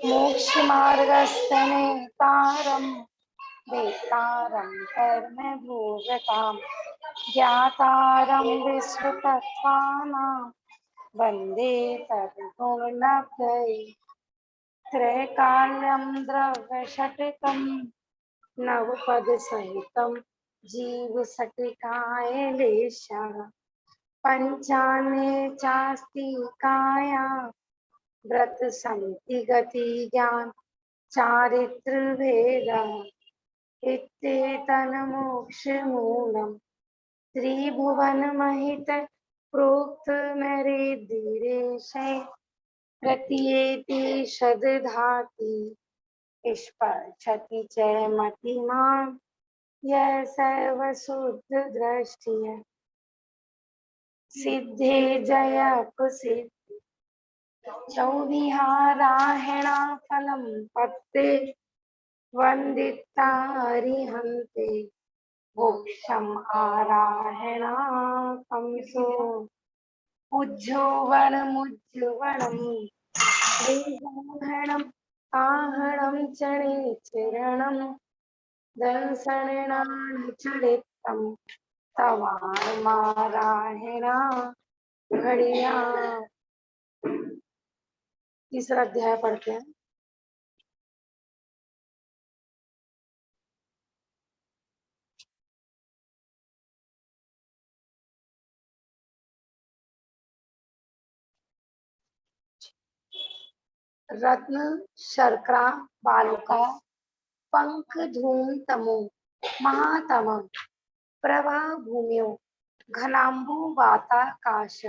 मोक्षमार्गस्थनेतारं वेत्तारं कर्मभोगतां ज्ञातारं विश्वतत्त्वानां वन्दे तद्गुणप्रये त्रैकाल्यं द्रव्यषट्कं नवपदसहितं जीवसटिकायलेशः पञ्चान्ये चास्तिकाया व्रत समिति गति ज्ञान चारित्र भेद इत्येतन्मोक्षमूलम् त्रिभुवनमहित प्रोक्त मेरेदीरेशे प्रतीयेति शतधाति स्पर्शति च मतिमान् यः सर्वशुद्ध दृष्टिः सिद्धे जयप्रसिद्ध चौविहारायणा फलं पत्ते वन्दिता हरिहन्ते मोक्षम् आरायणा कंसो उज्जोवनमुज्जवनम् श्रीगोहणम् आहणं चणे चरणं दर्शनानि चरितं तवानुमारायणा घड़िया। तीसरा अध्याय पढ़ते हैं। रत्न शर्करा बालुका पंख धूम तमो महातम प्रभा भूम्यो घनाम्बु वाताकाश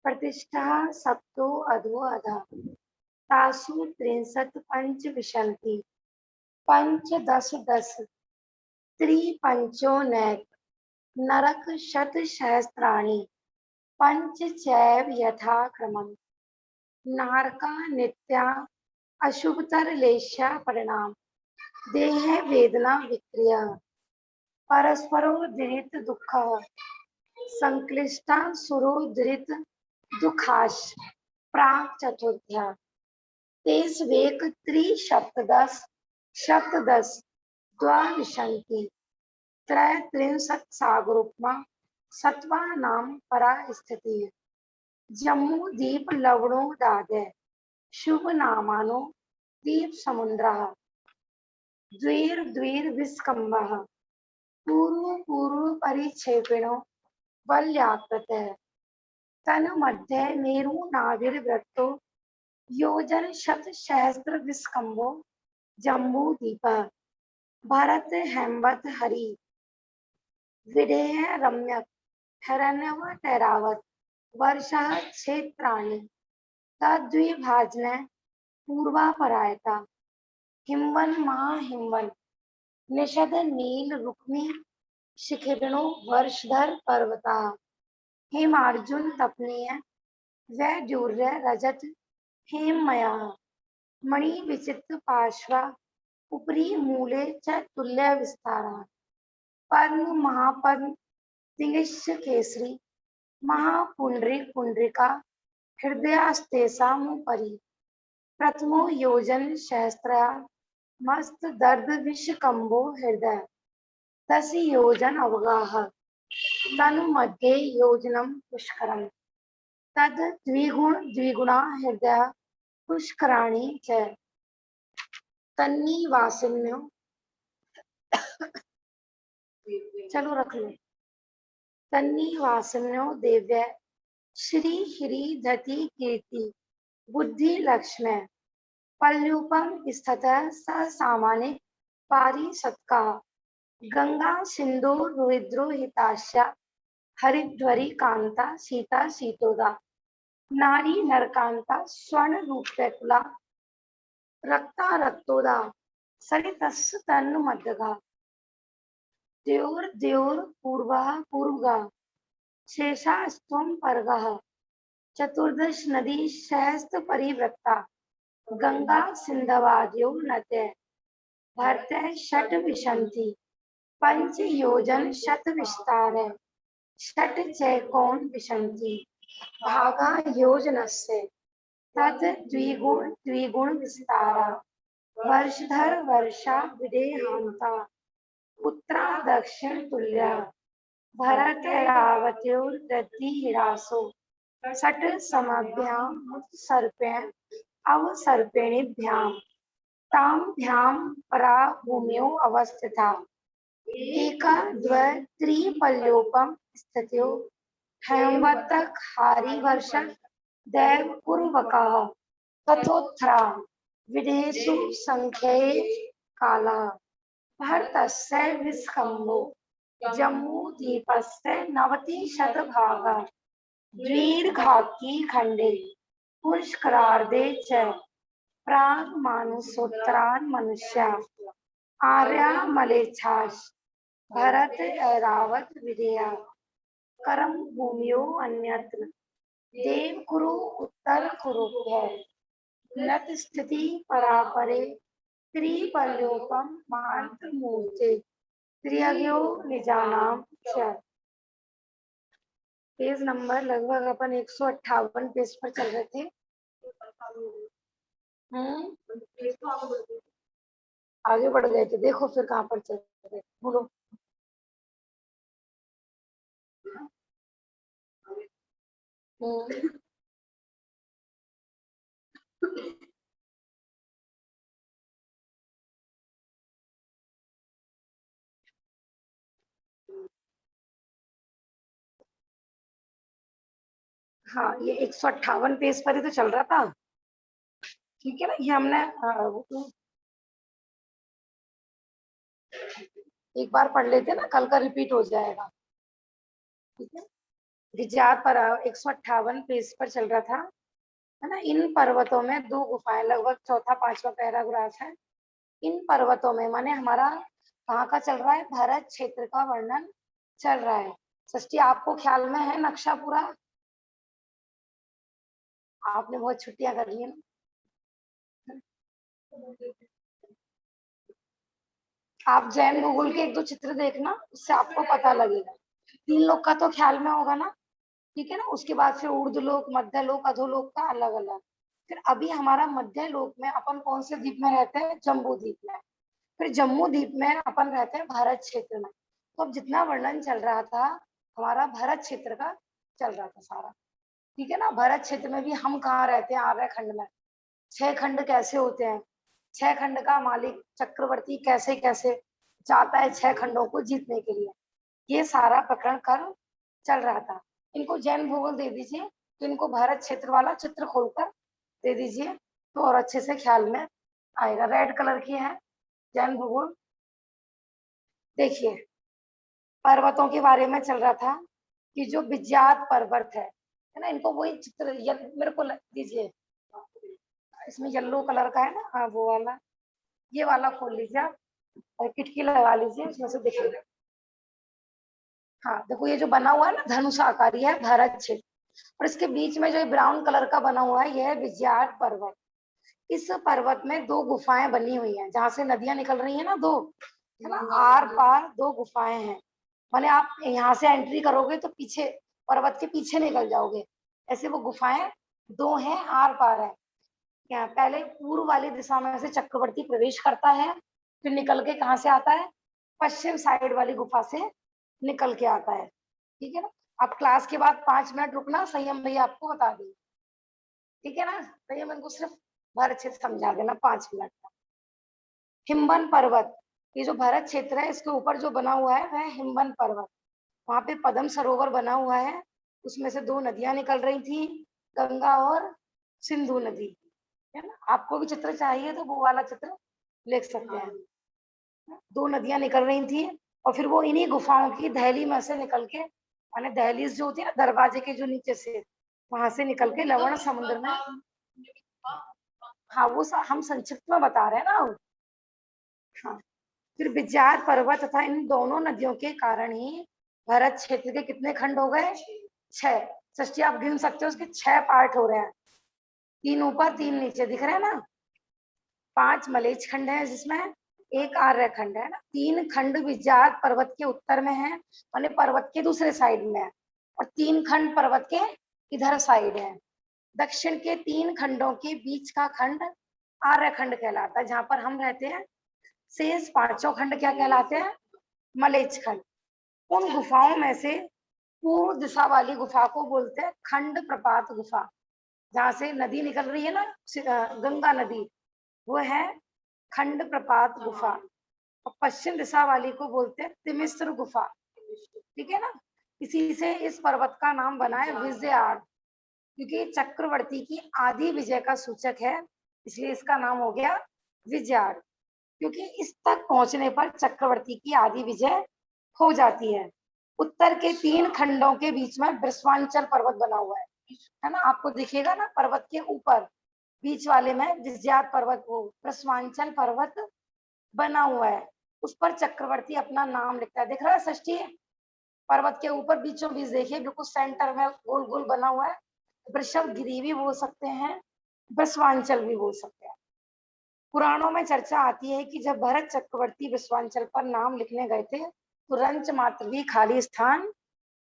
प्रतिष्ठा सप्तो अधो अधा तासु त्रिंशत् पंच विशन्ति पंच दश दश त्रिपंचोनैक नरक शत सहस्राणि पंच चैव यथा क्रमम् नारका नित्या अशुभतर लेशा परिणाम देह वेदना विक्रिया परस्परोदृत दुःख संक्लिष्टा सुरोदृत दुःखाश प्राक चतुर्थ्या तेष्वेक त्रिशतदश शतदश द्वाविंशति त्रयत्रिंशत् सागरोपमा सत्त्वानां परा स्थितिः जम्मू दीप लवणोदादय शुभ नामानो दीप समुद्रः द्वीर विस्कम्भः पूर्व परिक्षेपिणो बल्याकृतः तन मध्य मेरु नाभिर्वृत्तो योजन शत सहस्त्र विस्कम्भो जम्बू दीपः भरत हेमवत हरि विधेय रम्यक हिरण्यवत ऐरावत वर्षः क्षेत्राणि तद्विभाजन पूर्वापरायता हिमवन महाहिमवन निषद नील रुक्मी शिखिरणो वर्षधर पर्वता हेमार्जुन तपनीय वैडूर्य रजत हेममया मणि विचित्र पार्श्वा उपरि मूले च तुल्य विस्तारा पद्म महापद्म तिंगिश्च केसरी महापुंडरीका हृदयास्तेषामुपरि प्रथमो योजन सहस्रया मस्त दर्द विषकंभो हृदय दश योजन अवगाह तनु मध्ये योजनम पुष्करम तद द्विगुणा हृदय पुष्कराणि च तन्नी वासिन्यो चलो रख लो तन्नी वासिन्यो देव्य श्री हिरी धति कीर्ति बुद्धि लक्ष्मय पल्लूपम स्थितः स सामान्य पारिषत्का गंगा सिंधु रुद्रो हिताश्या हरिध्वरी कांता सीता सीतोदा नारी नरकांता स्वर्ण रूपकुला रक्ता रक्तोदा सरितस् तन्न मध्यगा द्योर पूर्वा पूर्वगा शेषास्त्वं परगः चतुर्दश नदी सहस्त्र परिवृत्ता गंगा सिंधवाद्यो नद्य भरते षट विशंति पंच योजन शत विस्तार षट चैकोन विशंति भागा योजनस्य तत् द्विगुण द्विगुण विस्तारा वर्षधर वर्षा विदेहांता पुत्रा दक्षिण तुल्या भरत रावत्योर्दधिरासो सट समभ्याम सर्पेण अवसर्पिणीभ्याम ताभ्याम परा भूम्यो अवस्थिता एका द्वे त्रिपल्योपम स्थित्यो हेमवतक हारी वर्ष दैव कुर्वकः तथोत्थरा विदेशु संख्ये काला भरतस्य विस्कम्भो जम्बूद्वीपस्य 90 दीर्घाकी खंडे पुष्करार्धे च प्राग्मानुसोत्तरान् मनुष्या आर्या मलेच्छास भरत ऐरावत विदेया करम भूमियो अन्यत्र देव कुरु उत्तर कुरुभ्य नत स्थिति परापरे त्रिपल्योपम मांत्र मूर्ते त्रियज्ञो निजानाम च। पेज नंबर लगभग अपन 158 पेज पर चल रहे थे। आगे बढ़ गए थे, देखो फिर कहाँ पर चल रहे बोलो। हाँ, ये 158 पेज पर ही तो चल रहा था, ठीक है ना। ये हमने एक बार पढ़ लेते ना, कल का रिपीट हो जाएगा, ठीक है। विजात पर 158 पेज पर चल रहा था, है ना। इन पर्वतों में दो गुफाएं, लगभग चौथा पांचवा पैराग्राफ है। इन पर्वतों में माने हमारा कहाँ का चल रहा है, भारत क्षेत्र का वर्णन चल रहा है। षष्ठी आपको ख्याल में है नक्शा पूरा? आपने बहुत छुट्टियां कर ली ना। आप जैन भूगोल के एक दो चित्र देखना, उससे आपको पता लगेगा। 3 लोक का तो ख्याल में होगा ना, ठीक है ना। उसके बाद फिर ऊर्ध्वलोक, मध्यलोक, अधोलोक का अलग अलग। फिर अभी हमारा मध्य लोक में अपन कौन से द्वीप में रहते हैं, जम्बू द्वीप में। फिर जम्मू द्वीप में अपन रहते हैं भारत क्षेत्र में। तो अब जितना वर्णन चल रहा था हमारा भारत क्षेत्र का चल रहा था सारा, ठीक है ना। भारत क्षेत्र में भी हम कहाँ रहते हैं, आर्य खंड में। 6 खंड कैसे होते हैं, 6 खंड का मालिक चक्रवर्ती कैसे कैसे चाहता है 6 खंडों को जीतने के लिए, ये सारा प्रकरण कर चल रहा था। इनको जैन भूगोल दे दीजिए, तो इनको भारत क्षेत्र वाला चित्र खोलकर दे दीजिए तो और अच्छे से ख्याल में आएगा। रेड कलर की है जैन भूगोल। देखिए, पर्वतों के बारे में चल रहा था कि जो विज्ञात पर्वत है ना, इनको वही चित्र मेरे को दीजिए। इसमें येलो कलर का है ना, हाँ वो वाला, ये वाला खोल लीजिए आप और किटकी लगा लीजिए, इसमें से दिखेगा। हाँ देखो, ये जो बना हुआ है ना धनुष आकार, ये है भारत क्षेत्र। और इसके बीच में जो ब्राउन कलर का बना हुआ है, यह है विज्ञात पर्वत। इस पर्वत में 2 गुफाएं बनी हुई हैं, जहां से नदियां निकल रही है ना, 2, है ना, आर पार 2 गुफाएं हैं। माने आप यहाँ से एंट्री करोगे तो पीछे पर्वत के पीछे निकल जाओगे, ऐसे वो गुफाएं 2 हैं, आर पार है। यहाँ पहले पूर्व वाली दिशा में से चक्रवर्ती प्रवेश करता है, फिर निकल के कहाँ से आता है, पश्चिम साइड वाली गुफा से निकल के आता है, ठीक है ना। अब क्लास के बाद 5 मिनट रुकना, संयम भैया आपको बता देंगे, ठीक है ना। संयम इनको सिर्फ भर अच्छे से समझा देना 5 मिनट का। हिमवन पर्वत, ये जो भारत क्षेत्र है इसके ऊपर जो बना हुआ है वह हिमवन पर्वत। वहां पे पद्म सरोवर बना हुआ है, उसमें से 2 नदियां निकल रही थी, गंगा और सिंधु नदी, है ना। आपको भी चित्र चाहिए तो वो वाला चित्र लिख सकते हैं। 2 नदियां निकल रही थी और फिर वो इन्हीं गुफाओं की दहली में से निकल के, माने दहलीज जो होती है ना दरवाजे के जो नीचे से, वहां से निकल के लवण समुद्र में। हाँ वो हम संक्षिप्त में बता रहे हैं ना। हाँ, फिर विज्ञात पर्वत तथा इन दोनों नदियों के कारण ही भारत क्षेत्र के कितने खंड हो गए, 6। षष्ठी आप गिन सकते हो, उसके 6 पार्ट हो रहे हैं, 3 ऊपर 3 नीचे दिख रहे हैं ना। 5 मलेच्छ खंड है जिसमें 1 आर्य खंड है ना। 3 खंड विज्ञात पर्वत के उत्तर में है, माने पर्वत के दूसरे साइड में है, और 3 खंड पर्वत के इधर साइड है, दक्षिण के 3 खंडों के बीच का खंड आर्यखंड कहलाता है, जहां पर हम रहते हैं। शेष 5 खंड क्या कहलाते हैं? मलेच्छ खंड। उन गुफाओं में से पूर्व दिशा वाली गुफा को बोलते हैं खंड प्रपात गुफा, जहां से नदी निकल रही है ना, गंगा नदी, वो है खंड प्रपात गुफा। और पश्चिम दिशा वाली को बोलते हैं तिमिस्र गुफा, ठीक है ना। इसी से इस पर्वत का नाम बना है विजयार्ड, क्योंकि चक्रवर्ती की आदि विजय का सूचक है, इसलिए इसका नाम हो गया विजयार्ड। क्योंकि इस तक पहुंचने पर चक्रवर्ती की आदि विजय हो जाती है। उत्तर के 3 खंडों के बीच में वृषवांचल पर्वत बना हुआ है ना, आपको दिखेगा ना, पर्वत के ऊपर बीच वाले में विजयार्ड पर्वत, वो वृषवांचल पर्वत बना हुआ है। उस पर चक्रवर्ती अपना नाम लिखता है, दिख रहा है षष्ठी पर्वत के ऊपर बीचों बीच, देखिए बिल्कुल सेंटर में गोल गोल बना हुआ है। वृषभ गिरी भी बोल सकते हैं, वृषवांचल भी बोल सकते हैं। पुराणों में चर्चा आती है कि जब भरत चक्रवर्ती विश्वांचल पर नाम लिखने गए थे, तो रंच मात्र भी खाली स्थान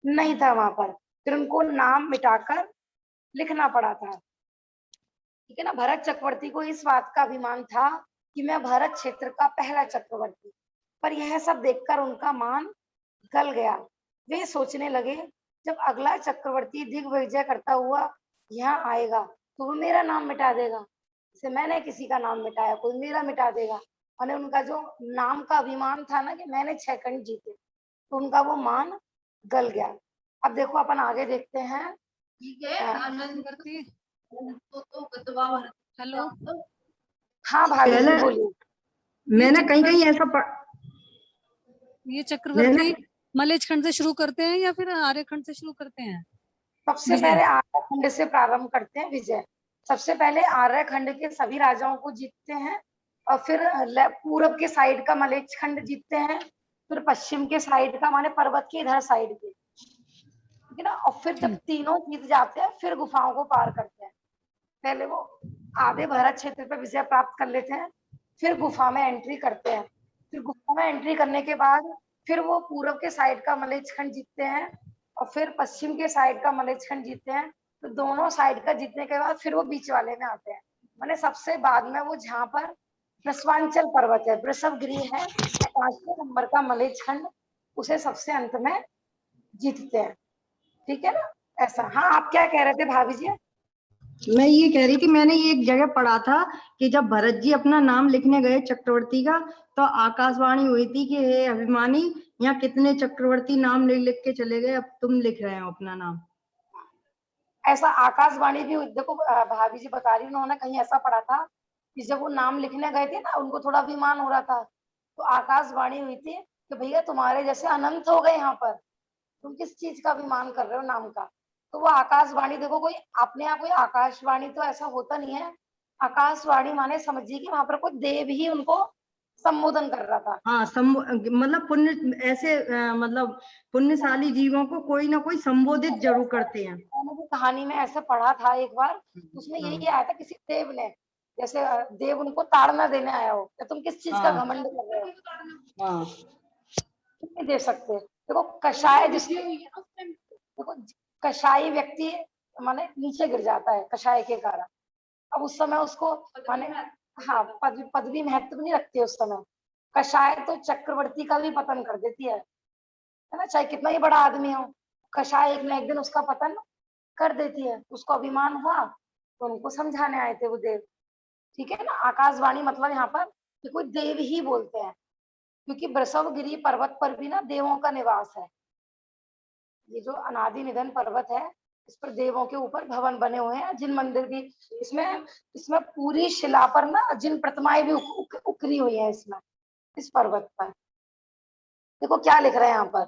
नहीं था वहां पर, फिर उनको नाम मिटाकर लिखना पड़ा था, ठीक है ना। भरत चक्रवर्ती को इस बात का अभिमान था कि मैं भारत क्षेत्र का पहला चक्रवर्ती, पर यह सब देखकर उनका मान गल गया। वे सोचने लगे, जब अगला चक्रवर्ती दिग्विजय करता हुआ यहाँ आएगा तो वो मेरा नाम मिटा देगा, जैसे मैंने किसी का नाम मिटाया कोई मेरा मिटा देगा। और उनका जो नाम का अभिमान था ना कि मैंने 6 खंड जीते, तो उनका वो मान गल गया। अब देखो अपन आगे देखते हैं। ठीक है, आनंद करती तो हेलो। हाँ भाभी जी बोलिए। मैंने कहीं कहीं ऐसा ये चक्रवर्ती मलेच्छ खंड से शुरू करते हैं या फिर आर्यखंड से शुरू करते हैं? सबसे पहले आर्यखंड से प्रारंभ करते हैं विजय। सबसे पहले आर्यखंड के सभी राजाओं को जीतते हैं, और फिर पूरब के साइड का मलेच्छ खंड जीतते हैं, फिर पश्चिम के साइड का, माने पर्वत के इधर साइड के, ठीक है ना। और फिर जब तीनों जीत जाते हैं फिर गुफाओं को पार करते हैं। पहले वो आधे भारत क्षेत्र पे विजय प्राप्त कर लेते हैं, फिर गुफा में एंट्री करते हैं। फिर गुफा में एंट्री करने के बाद फिर वो पूरब के साइड का मलेच्छ खंड जीतते हैं, और फिर पश्चिम के साइड का मलेच्छ खंड जीतते हैं। तो दोनों साइड का जीतने के बाद फिर वो बीच वाले में आते हैं, माने सबसे बाद में वो जहाँ पर वृषवांचल पर्वत है, वृषभगिरी है, 5वें नंबर का मलेच्छ खंड, उसे सबसे अंत में जीतते हैं, ठीक है ना। ऐसा। हाँ, आप क्या कह रहे थे भाभी जी? मैं ये कह रही थी, मैंने ये एक जगह पढ़ा था कि जब भरत जी अपना नाम लिखने गए चक्रवर्ती का, तो आकाशवाणी हुई थी कि हे अभिमानी, यहाँ कितने चक्रवर्ती नाम लिख लिख के चले गए, अब तुम लिख रहे हो अपना नाम। ऐसा आकाशवाणी भी देखो, भाभी जी बता रही, उन्होंने कहीं ऐसा पढ़ा था कि जब वो नाम लिखने गए थे ना, उनको थोड़ा अभिमान हो रहा था, तो आकाशवाणी हुई थी कि भैया तुम्हारे जैसे अनंत हो गए यहाँ पर, तुम किस चीज का अभिमान कर रहे हो नाम का। तो वो आकाशवाणी, देखो कोई अपने आप, कोई आकाशवाणी तो ऐसा होता नहीं है। आकाशवाणी माने समझिए कि वहां पर कोई देव ही उनको संबोधन कर रहा था। हाँ, मतलब पुण्य ऐसे, मतलब पुण्यशाली जीवों को कोई ना कोई संबोधित जरूर करते हैं। मैंने भी कहानी में ऐसा पढ़ा था एक बार, उसमें यही आया था, किसी देव ने, जैसे देव उनको ताड़ना देने आया हो कि तुम किस चीज का घमंड कर रहे हो, हाँ, नहीं दे सकते। देखो कषाय जिसके, देखो कषाय व्यक्ति माने नीचे गिर जाता है कषाय के कारण। अब उस समय उसको माने, हाँ, पदवी महत्व नहीं रखती उस समय। कषाय तो चक्रवर्ती का भी पतन कर देती है ना, चाहे कितना ही बड़ा आदमी हो, कषाय एक ना एक दिन उसका पतन कर देती है। उसको अभिमान हुआ तो उनको समझाने आए थे वो देव, ठीक है ना। आकाशवाणी मतलब यहाँ पर कि कोई देव ही बोलते हैं, क्योंकि वृषभगिरी पर्वत पर भी ना देवों का निवास है। ये जो अनादि निधन पर्वत है, इस पर देवों के ऊपर भवन बने हुए हैं, जिन मंदिर भी इसमें इसमें पूरी शिला पर ना जिन प्रतिमाएं भी उकरी हुई है इसमें, इस पर्वत पर। देखो क्या लिख रहे हैं यहाँ पर,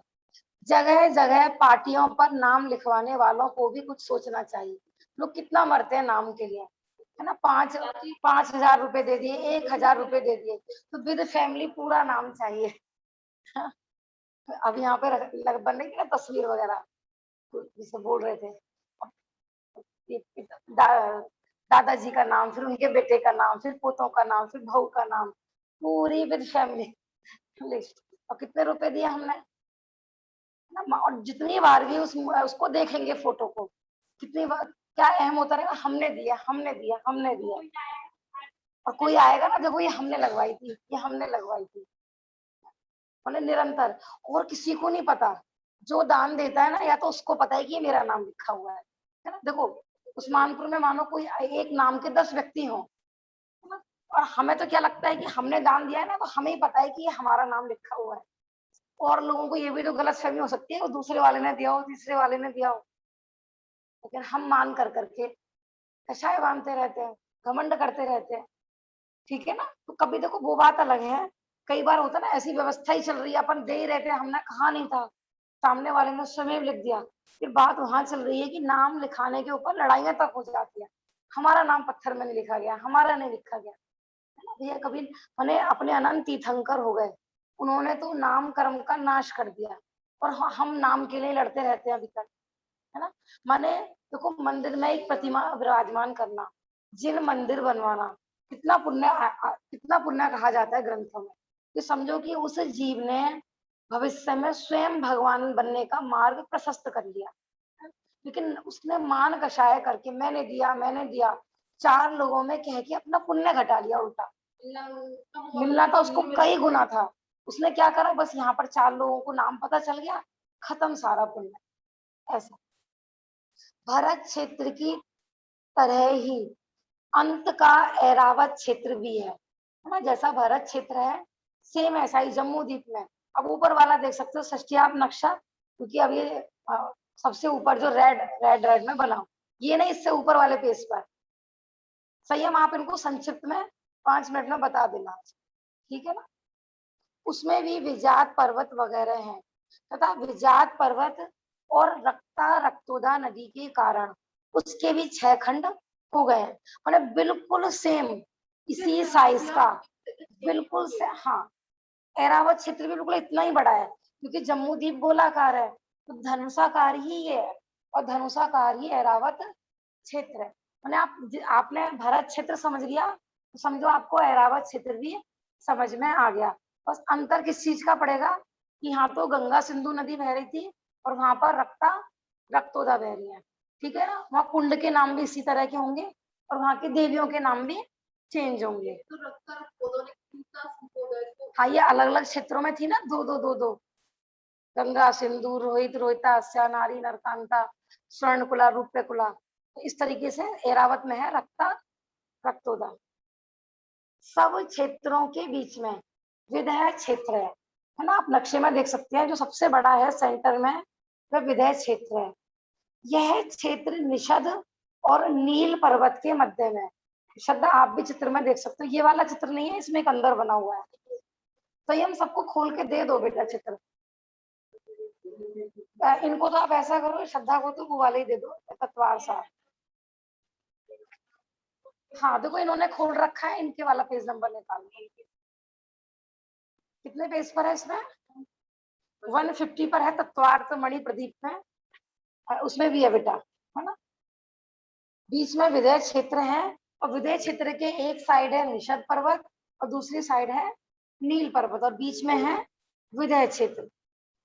जगह जगह पार्टियों पर नाम लिखवाने वालों को भी कुछ सोचना चाहिए। लोग कितना मरते हैं नाम के लिए, है ना। 5,000 रुपए दे दिए, 1,000 रुपए दे दिए, तो विद फैमिली पूरा नाम चाहिए। अब यहाँ पे बन रही है ना तस्वीर वगैरह, तो जिसे बोल रहे थे, दादाजी का नाम, फिर उनके बेटे का नाम, फिर पोतों का नाम, फिर बहू का नाम, पूरी विद फैमिली लिस्ट। और कितने रुपए दिए हमने ना, और जितनी बार भी उसको देखेंगे फोटो को, कितनी बार क्या अहम होता रहेगा, हमने दिया, हमने दिया, हमने दिया। और कोई आएगा ना, देखो ये हमने लगवाई थी, ये हमने लगवाई थी, मतलब निरंतर। और किसी को नहीं पता, जो दान देता है ना, या तो उसको पता है कि ये मेरा नाम लिखा हुआ है ना। देखो उस्मानपुर में मानो कोई एक नाम के 10 व्यक्ति हों, है ना, और हमें तो क्या लगता है कि हमने दान दिया है ना, तो हमें ही पता है कि ये हमारा नाम लिखा हुआ है। और लोगों को ये भी तो गलतफहमी हो सकती है, वो दूसरे वाले ने दिया हो, तीसरे वाले ने दिया हो, लेकिन हम मान कर करके कषाय बांधते रहते हैं, घमंड करते रहते हैं, ठीक है ना। तो कभी देखो वो बात अलग है, कई बार होता है ना ऐसी व्यवस्था ही चल रही है, अपन दे ही रहते हैं, हमने कहा नहीं था, सामने वाले ने स्वयं लिख दिया, फिर बात वहां चल रही है कि नाम लिखाने के ऊपर लड़ाइयां तक हो जाती है, हमारा नाम पत्थर में नहीं लिखा गया, हमारा नहीं लिखा गया, है ना भैया। कभी मैंने अपने अनंत तीर्थंकर हो गए, उन्होंने तो नाम कर्म का नाश कर दिया, और हम नाम के लिए लड़ते रहते हैं अभी तक, है ना। माने देखो मंदिर में एक प्रतिमा विराजमान करना, जिन मंदिर बनवाना, कितना पुण्य, कितना पुण्य कहा जाता है ग्रंथों में, कि समझो कि उस जीव ने भविष्य में स्वयं भगवान बनने का मार्ग प्रशस्त कर लिया, लेकिन उसने मान कषाय करके मैंने दिया, मैंने दिया, 4 लोगों में कह के अपना पुण्य घटा लिया उल्टा। मिलना था उसको कई गुना था, उसने क्या करा, बस यहाँ पर 4 लोगों को नाम पता चल गया, खत्म सारा पुण्य। ऐसा भरत क्षेत्र की तरह ही अंत का ऐरावत क्षेत्र भी है ना, जैसा भरत क्षेत्र है सेम ऐसा ही जम्मू द्वीप में। अब ऊपर वाला देख सकते हो षष्ठी आप नक्शा, क्योंकि अब ये सबसे ऊपर जो रेड रेड रेड में बना, ये नहीं, इससे ऊपर वाले पेज पर संयम, आप इनको संक्षिप्त में 5 मिनट में बता देना, ठीक है ना। उसमें भी विजात पर्वत वगैरह हैं, तथा विजात पर्वत और रक्ता रक्तोदा नदी के कारण उसके भी 6 खंड हो गए हैं, मतलब बिल्कुल सेम इसी साइज का, बिल्कुल से। हाँ, ऐरावत क्षेत्र भी बिल्कुल इतना ही बड़ा है, क्योंकि जम्मू द्वीप गोलाकार है, तो धनुषाकार ही ये है, और धनुषाकार ही ऐरावत क्षेत्र है। मैंने आपने भरत क्षेत्र समझ लिया, तो समझो आपको ऐरावत क्षेत्र भी समझ में आ गया। बस अंतर किस चीज का पड़ेगा, कि यहाँ तो गंगा सिंधु नदी बह रही थी, और वहां पर रक्तोदा बह रही है, ठीक है ना। वहाँ कुंड के नाम भी इसी तरह के होंगे, और वहाँ की देवियों के नाम भी चेंज होंगे। हाँ, ये अलग अलग क्षेत्रों में थी ना, दो दो दो दो, गंगा सिंधु रोहित रोहिता अस्या नारी नरकांता स्वर्णकुला रूप्यकुला, तो इस तरीके से ऐरावत में है रक्तोदा। सब क्षेत्रों के बीच में विदय क्षेत्र है ना, आप नक्शे में देख सकते हैं, जो सबसे बड़ा है सेंटर में, वह विदय क्षेत्र है। यह क्षेत्र निषद और नील पर्वत के मध्य में, शब्द आप भी चित्र में देख सकते हो, ये वाला चित्र नहीं है, इसमें एक अंदर बना हुआ है, तो ये हम सबको खोल के दे दो बेटा चित्र। इनको तो आप ऐसा करो, श्रद्धा को तो वो वाले ही दे दो, तत्वार सार। हाँ देखो, इन्होंने खोल रखा है, इनके वाला पेज नंबर निकालो, कितने पेज पर है इसमें, 150 पर है, तत्वार्थ मणि प्रदीप में, उसमें भी है बेटा, है ना। बीच में विदय क्षेत्र है, और विदय क्षेत्र के एक साइड है निषद पर्वत, और दूसरी साइड है नील पर्वत, और बीच में है विदय क्षेत्र।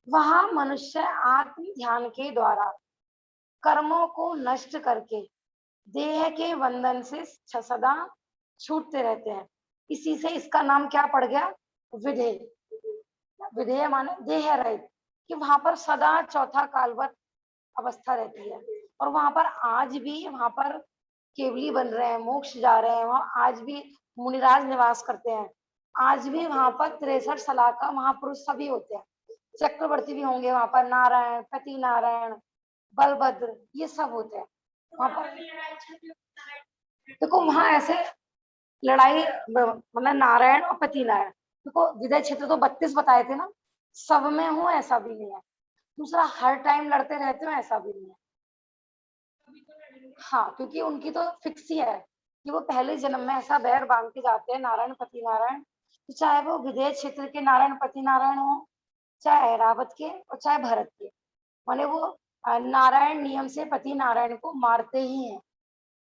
वहां मनुष्य आत्म ध्यान के द्वारा कर्मों को नष्ट करके देह के बंधन से सदा छूटते रहते हैं, इसी से इसका नाम क्या पड़ गया, विधेय। विधेय माने देह रहित, कि वहां पर सदा चौथा कालवत अवस्था रहती है, और वहां पर आज भी वहां पर केवली बन रहे हैं, मोक्ष जा रहे हैं, वहां आज भी मुनिराज निवास करते हैं, आज भी वहां पर 63 सलाह का महापुरुष सभी होते हैं, चक्रवर्ती भी होंगे वहां पर, नारायण पति नारायण बलभद्र ये सब होते हैं वहां पर। देखो वहां ऐसे लड़ाई, मतलब नारायण और पति नारायण, देखो विदय क्षेत्र तो 32 बताए थे ना, सब में हो ऐसा भी नहीं है, दूसरा हर टाइम लड़ते रहते हो ऐसा भी नहीं है। हाँ, क्योंकि उनकी तो फिक्स ही है कि वो पहले जन्म में ऐसा बैर बांध के जाते हैं, नारायण पति नारायण, तो चाहे वो विदेह क्षेत्र के नारायण पति नारायण हो, चाहे ऐरावत के और चाहे भरत के, माने वो नारायण नियम से पति नारायण को मारते ही हैं,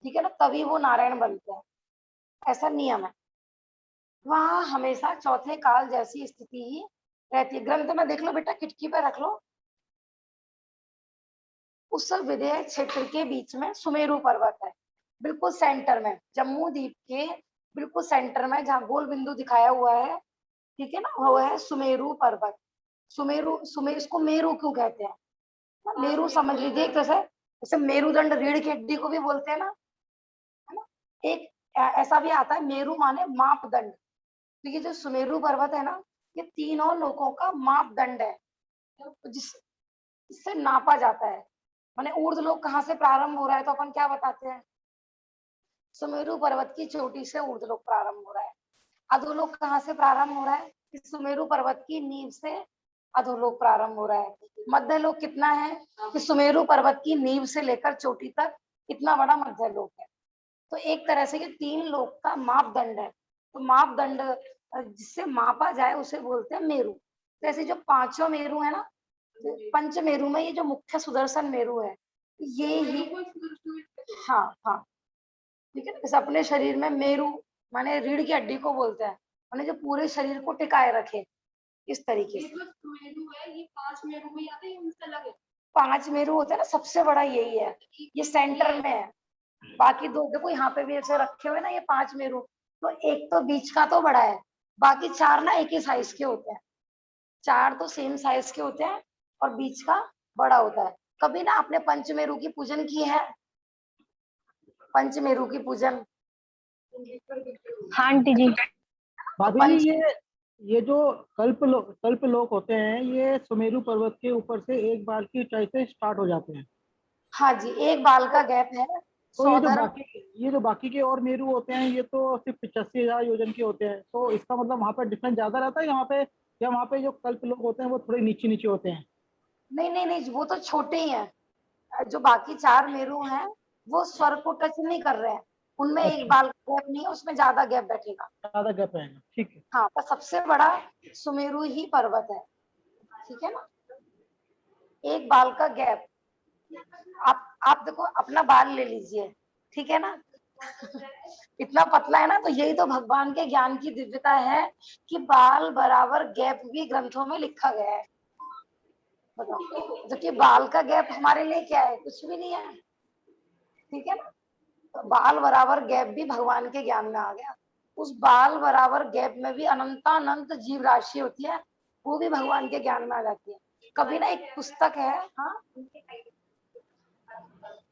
ठीक है ना, तभी वो नारायण बनते हैं, ऐसा नियम है। वहां हमेशा चौथे काल जैसी स्थिति ही रहती है, ग्रंथ में देख लो बेटा, खिड़की पे रख लो, उस विधेय क्षेत्र के बीच में सुमेरु पर्वत है, बिल्कुल सेंटर में, जम्मू द्वीप के बिल्कुल सेंटर में जहाँ गोल बिंदु दिखाया हुआ है, ठीक है ना, वो है सुमेरु पर्वत। इसको मेरू क्यों कहते हैं? मेरू समझ लीजिए एक तरह से, जैसे मेरुदंड रीढ़ की हड्डी को भी बोलते हैं ना, है ना। एक ऐसा भी आता है, मेरू माने मापदंड। तो ये जो सुमेरु पर्वत है ना, ये तीनों लोगों का मापदंड है, जिससे नापा जाता है। माने ऊर्ध्व लोक कहाँ से प्रारंभ हो रहा है, तो अपन क्या बताते हैं? सुमेरु पर्वत की चोटी से ऊर्ध्वलोक प्रारंभ हो रहा है। अधोलोक कहाँ से प्रारंभ हो रहा है? सुमेरु पर्वत की नींव से अधोलोक प्रारंभ हो रहा है। मध्यलोक कितना है? कि सुमेरु पर्वत की नींव से लेकर चोटी तक इतना बड़ा मध्यलोक है। तो एक तरह से ये 3 लोक का मापदंड है। तो मापदंड जिससे मापा जाए उसे बोलते हैं मेरु। तो ऐसे जो 5 मेरु है ना, पंच मेरु में ये जो मुख्य सुदर्शन मेरु है, ये ही, हाँ हाँ, ठीक है। इस अपने शरीर में मेरु माने रीढ़ की हड्डी को बोलते हैं, माने जो पूरे शरीर को टिकाए रखे, इस तरीके से। मेरू है ये 5 मेरू में आते हैं, उनसे अलग है। 5 मेरु होते हैं ना, सबसे बड़ा यही है, ये सेंटर में है। बाकी 2 देखो यहाँ पे भी ऐसे रखे हुए ना, ये 5 मेरु, तो एक तो बीच का तो बड़ा है, बाकी 4 ना एक ही साइज के होते हैं। 4 तो सेम साइज के होते हैं और बीच का बड़ा होता है। कभी ना आपने पंचमेरु की पूजन की है? पंचमेरु की पूजन, हाँ आंटी जी। भाभी जी, ये जो कल्प लोक होते हैं, ये सुमेरु पर्वत के ऊपर से 1 बाल की ऊंचाई से स्टार्ट हो जाते हैं। हाँ जी, 1 बाल का गैप है। तो सौधर्म, ये जो बाकी के और मेरु होते हैं, ये तो सिर्फ 85,000 योजन के होते हैं। तो इसका मतलब वहाँ पर डिफरेंस ज्यादा रहता है यहाँ पे, या वहाँ पे जो कल्प लोक होते हैं वो थोड़े नीचे नीचे होते हैं? नहीं नहीं नहीं, वो तो छोटे ही हैं। जो बाकी 4 मेरु हैं वो स्वर को टच नहीं कर रहे हैं, उनमें 1 अच्छा, बाल का गैप नहीं है, उसमें ज्यादा गैप बैठेगा। ज्यादा गैप रहेगा, ठीक है। हाँ, पर सबसे बड़ा सुमेरु ही पर्वत है, ठीक है ना। 1 बाल का गैप, आप देखो अपना बाल ले लीजिए, ठीक है ना। इतना पतला है ना, तो यही तो भगवान के ज्ञान की दिव्यता है कि बाल बराबर गैप भी ग्रंथों में लिखा गया है। बताओ, जबकि बाल का गैप हमारे लिए क्या है? कुछ भी नहीं है, ठीक है ना। तो बाल बराबर गैप भी भगवान के ज्ञान में आ गया। उस बाल बराबर गैप में भी अनंतानंत जीव राशि होती है, वो भी भगवान के ज्ञान में आ जाती है। कभी ना एक पुस्तक है, हाँ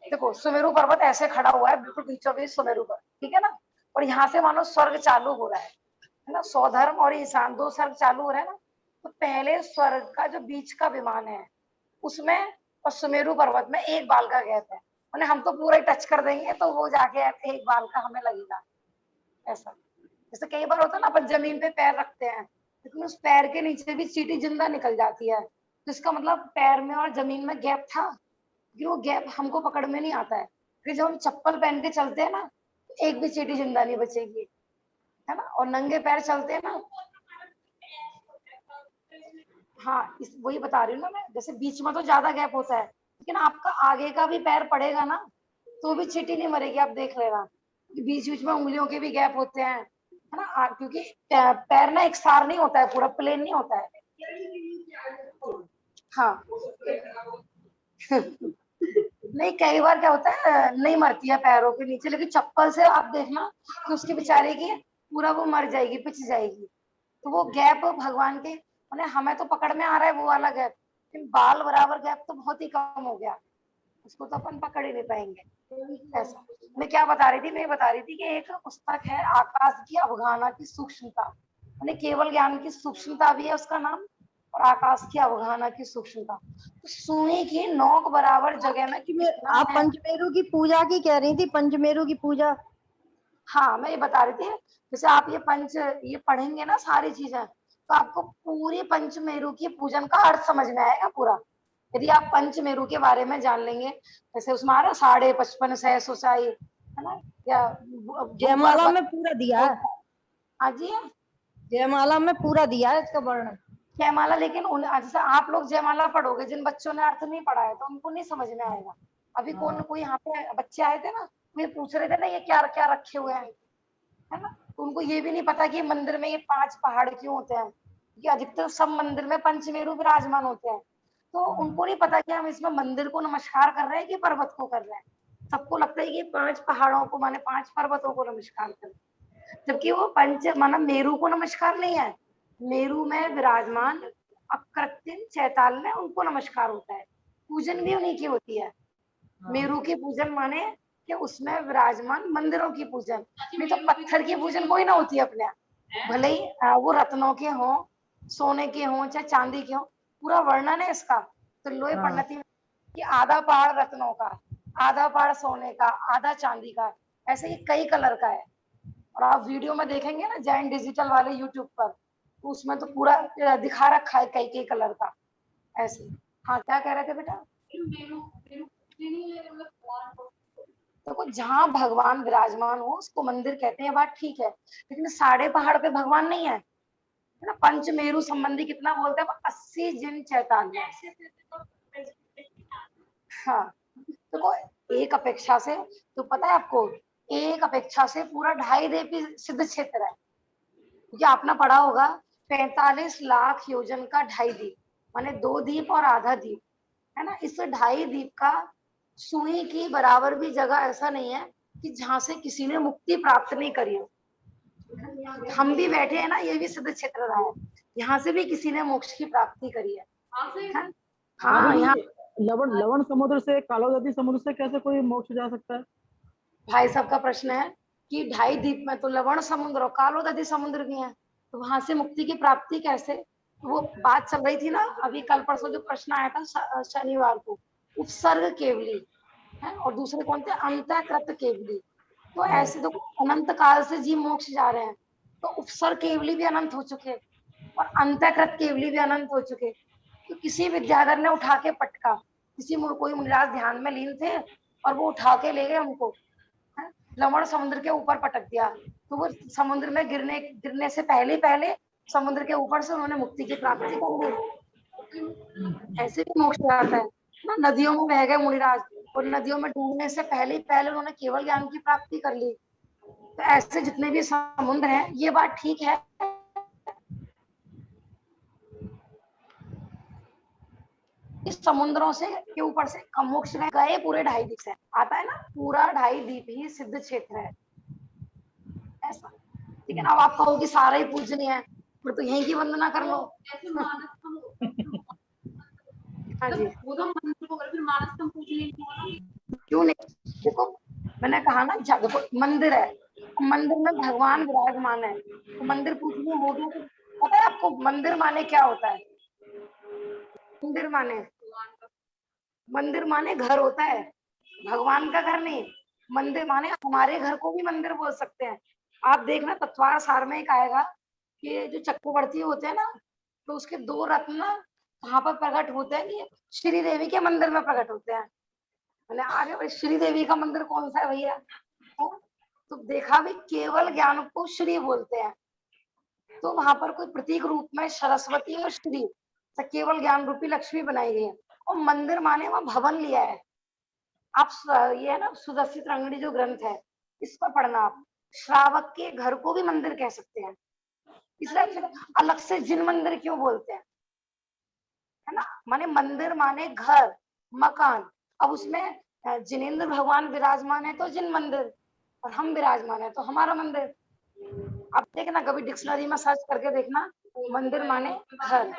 देखो सुमेरु पर्वत ऐसे खड़ा हुआ है, बिल्कुल बीचों बीच सुमेरु पर्वत, ठीक है ना। और यहाँ से मानो स्वर्ग चालू हो रहा है ना, सौधर्म और ईशान 2 स्वर्ग चालू हो रहा है ना। तो पहले स्वर्ग का जो बीच का विमान है उसमें और सुमेरु पर्वत में 1 बाल का गैप है। मैंने हम तो पूरा ही टच कर देंगे तो वो जाके 1 बाल का हमें लगेगा। ऐसा जैसे कई बार होता है ना, अपन जमीन पे पैर रखते हैं, लेकिन उस पैर के नीचे भी चींटी जिंदा निकल जाती है, तो इसका मतलब पैर में और जमीन में गैप था, कि वो गैप हमको पकड़ में नहीं आता है। फिर जब हम चप्पल पहन के चलते हैं ना, तो एक भी चींटी जिंदा नहीं बचेगी, है ना। और नंगे पैर चलते हैं ना, हाँ वही बता रही हूँ ना मैं, जैसे बीच में तो ज्यादा गैप होता है, लेकिन आपका आगे का भी पैर पड़ेगा ना तो भी चींटी नहीं मरेगी। आप देख लेना, बीच बीच में उंगलियों के भी गैप होते हैं, है ना। क्योंकि पैर ना एक सार नहीं होता है, पूरा प्लेन नहीं होता है। हाँ नहीं, कई बार क्या होता है, नहीं मरती है पैरों के नीचे, लेकिन चप्पल से आप देखना कि उसकी बेचारे की पूरा वो मर जाएगी, पिच जाएगी। तो वो गैप भगवान के, मैंने हमें तो पकड़ में आ रहा है वो वाला गैप, लेकिन बाल बराबर गैप तो बहुत ही कम हो गया, उसको तो अपन पकड़ ही नहीं पाएंगे। ऐसा मैं क्या बता रही थी, मैं बता रही थी कि एक पुस्तक है आकाश की अवगाहना की सूक्ष्मता, मैंने केवल ज्ञान की सूक्ष्मता भी है उसका नाम, और आकाश की अवगाहना की सूक्ष्मता। तो सुई की नोक बराबर जगह में आप पंचमेरु की पूजा की कह रही थी, पंचमेरु की पूजा। हाँ मैं ये बता रही थी, जैसे आप ये पढ़ेंगे ना सारी चीजें, तो आपको पूरी पंचमेरु की पूजन का अर्थ समझ में आएगा पूरा। यदि आप पंचमेरु के बारे में जान लेंगे, जैसे उसमें आ रहा 55.5 सहस्र ऊंचाई, है ना, या जयमाला में पूरा दिया है। हाँ जी, जयमाला में पूरा दिया है इसका वर्णन। जयमाला, लेकिन जैसे आप लोग जयमाला पढ़ोगे, जिन बच्चों ने अर्थ नहीं पढ़ा है तो उनको नहीं समझ में आएगा। अभी कोई यहाँ पे बच्चे आए थे ना, मुझे पूछ रहे थे ना ये क्या क्या रखे हुए हैं, है ना। तो उनको ये भी नहीं पता कि मंदिर में ये 5 पहाड़ क्यों होते हैं, कि अधिकतर सब मंदिर में पंचमेरु विराजमान होते हैं। तो उनको नहीं पता कि हम इसमें मंदिर को नमस्कार कर रहे हैं कि पर्वत को कर रहे हैं। सबको लगता है कि 5 पहाड़ों को माने 5 पर्वतों को नमस्कार कर रहे हैं, जबकि वो पंच माना मेरू को नमस्कार नहीं है। मेरू में विराजमान अकृत्रिम चैताल उनको नमस्कार होता है, पूजन भी उन्हीं की होती है। मेरू की पूजन माने कि उसमें विराजमान मंदिरों की पूजन, नहीं तो पत्थर की पूजन कोई ना होती है अपने यहाँ। भले ही वो रत्नों के हों, सोने के हों, चाहे चांदी के हों, पूरा वर्णन है इसका। तो लोहे हाँ। पढ़ती में कि आधा पहाड़ रत्नों का, आधा पहाड़ सोने का, आधा चांदी का, ऐसे ही कई कलर का है। और आप वीडियो में देखेंगे ना जैन डिजिटल वाले यूट्यूब पर, तो उसमें तो पूरा दिखा रखा है कई कई कलर का ऐसे। हाँ, क्या कह रहे थे बेटा? देखो जहाँ भगवान विराजमान हो उसको मंदिर कहते हैं, बात ठीक है, लेकिन साढ़े पहाड़ पे भगवान नहीं है ना। पंचमेरु संबंधी कितना बोलते हैं? 80 जिन चैताल। हाँ, देखो एक अपेक्षा से, तो पता है आपको, एक अपेक्षा से पूरा 2.5 देवी सिद्ध क्षेत्र है, क्योंकि आपने पढ़ा होगा 45 लाख योजन का 2.5 द्वीप, माने 2 द्वीप और आधा द्वीप है ना। इस 2.5 द्वीप का सुई की बराबर भी जगह ऐसा नहीं है कि जहां से किसी ने मुक्ति प्राप्त नहीं करी हो। हम भी बैठे हैं ना, ये भी सिद्ध क्षेत्र रहा है, यहाँ से भी किसी ने मोक्ष की प्राप्ति करी है। हाँ, यहाँ लवण समुद्र से, कालोदती समुद्र से कैसे कोई मोक्ष जा सकता है? भाई साहब का प्रश्न है कि 2.5 द्वीप में तो लवण समुद्र और कालोदती समुद्र भी है, तो वहां से मुक्ति की प्राप्ति कैसे? वो बात चल रही थी ना अभी कल परसों जो प्रश्न आया था शनिवार को, उपसर्ग केवली है और दूसरे कौन थे? अंतःकृत केवली। तो ऐसे तो अनंत काल से जीव मोक्ष जा रहे हैं, तो उपसर्ग केवली भी अनंत हो चुके और अंतःकृत केवली भी अनंत हो चुके। तो किसी विद्याधर ने उठा के पटका, कोई मुनिराज ध्यान में लीन थे और वो उठा के ले गए उनको, लवण समुद्र के ऊपर पटक दिया, तो वो समुद्र में गिरने से पहले समुद्र के ऊपर से उन्होंने मुक्ति की प्राप्ति कर ली। ऐसे भी मोक्ष आता है ना। नदियों में बह गए मुनिराज और नदियों में डूबने से पहले उन्होंने केवल ज्ञान की प्राप्ति कर ली। तो ऐसे जितने भी समुद्र हैं, ये बात ठीक है, इस समुद्रों से के ऊपर से मोक्ष गए पूरे 2.5 द्वीप से आता है ना, पूरा 2.5 द्वीप ही सिद्ध क्षेत्र है ऐसा। ठीक है ना। अब आप कहो कि सारा ही पूजनीय है, फिर तो यहीं की वंदना कर लो। हाँ जी, क्यों नहीं? देखो मैंने कहा ना, देखो मंदिर है, मंदिर में भगवान विराजमान है, तो मंदिर पूजनीय हो गया। तो पता है आपको मंदिर माने क्या होता है? मंदिर माने घर होता है, भगवान का घर नहीं। मंदिर माने हमारे घर को भी मंदिर बोल सकते हैं। आप देखना तत्वार सार में एक आएगा कि जो चक्रवर्ती होते हैं ना, तो उसके 2 रत्न कहाँ पर प्रकट होते हैं कि श्री देवी के मंदिर में प्रकट होते हैं। मैंने आगे भाई श्री देवी का मंदिर कौन सा है भैया? तो देखा भी केवल ज्ञान को श्री बोलते हैं, तो वहां पर कोई प्रतीक रूप में सरस्वती और श्री केवल ज्ञान रूपी लक्ष्मी बनाई गई है। और मंदिर माने वहां भवन लिया है। आप ये है ना सुदर्शित रंगड़ी जो ग्रंथ है, इस पर पढ़ना आप, श्रावक के घर को भी मंदिर कह सकते हैं, इसलिए फिर अलग से जिन मंदिर क्यों बोलते हैं, है ना। माने मंदिर माने घर, मकान। अब उसमें जिनेंद्र भगवान विराजमान है तो जिन मंदिर, और हम विराजमान है तो हमारा मंदिर। आप देखना कभी डिक्शनरी में सर्च करके देखना, मंदिर माने घर।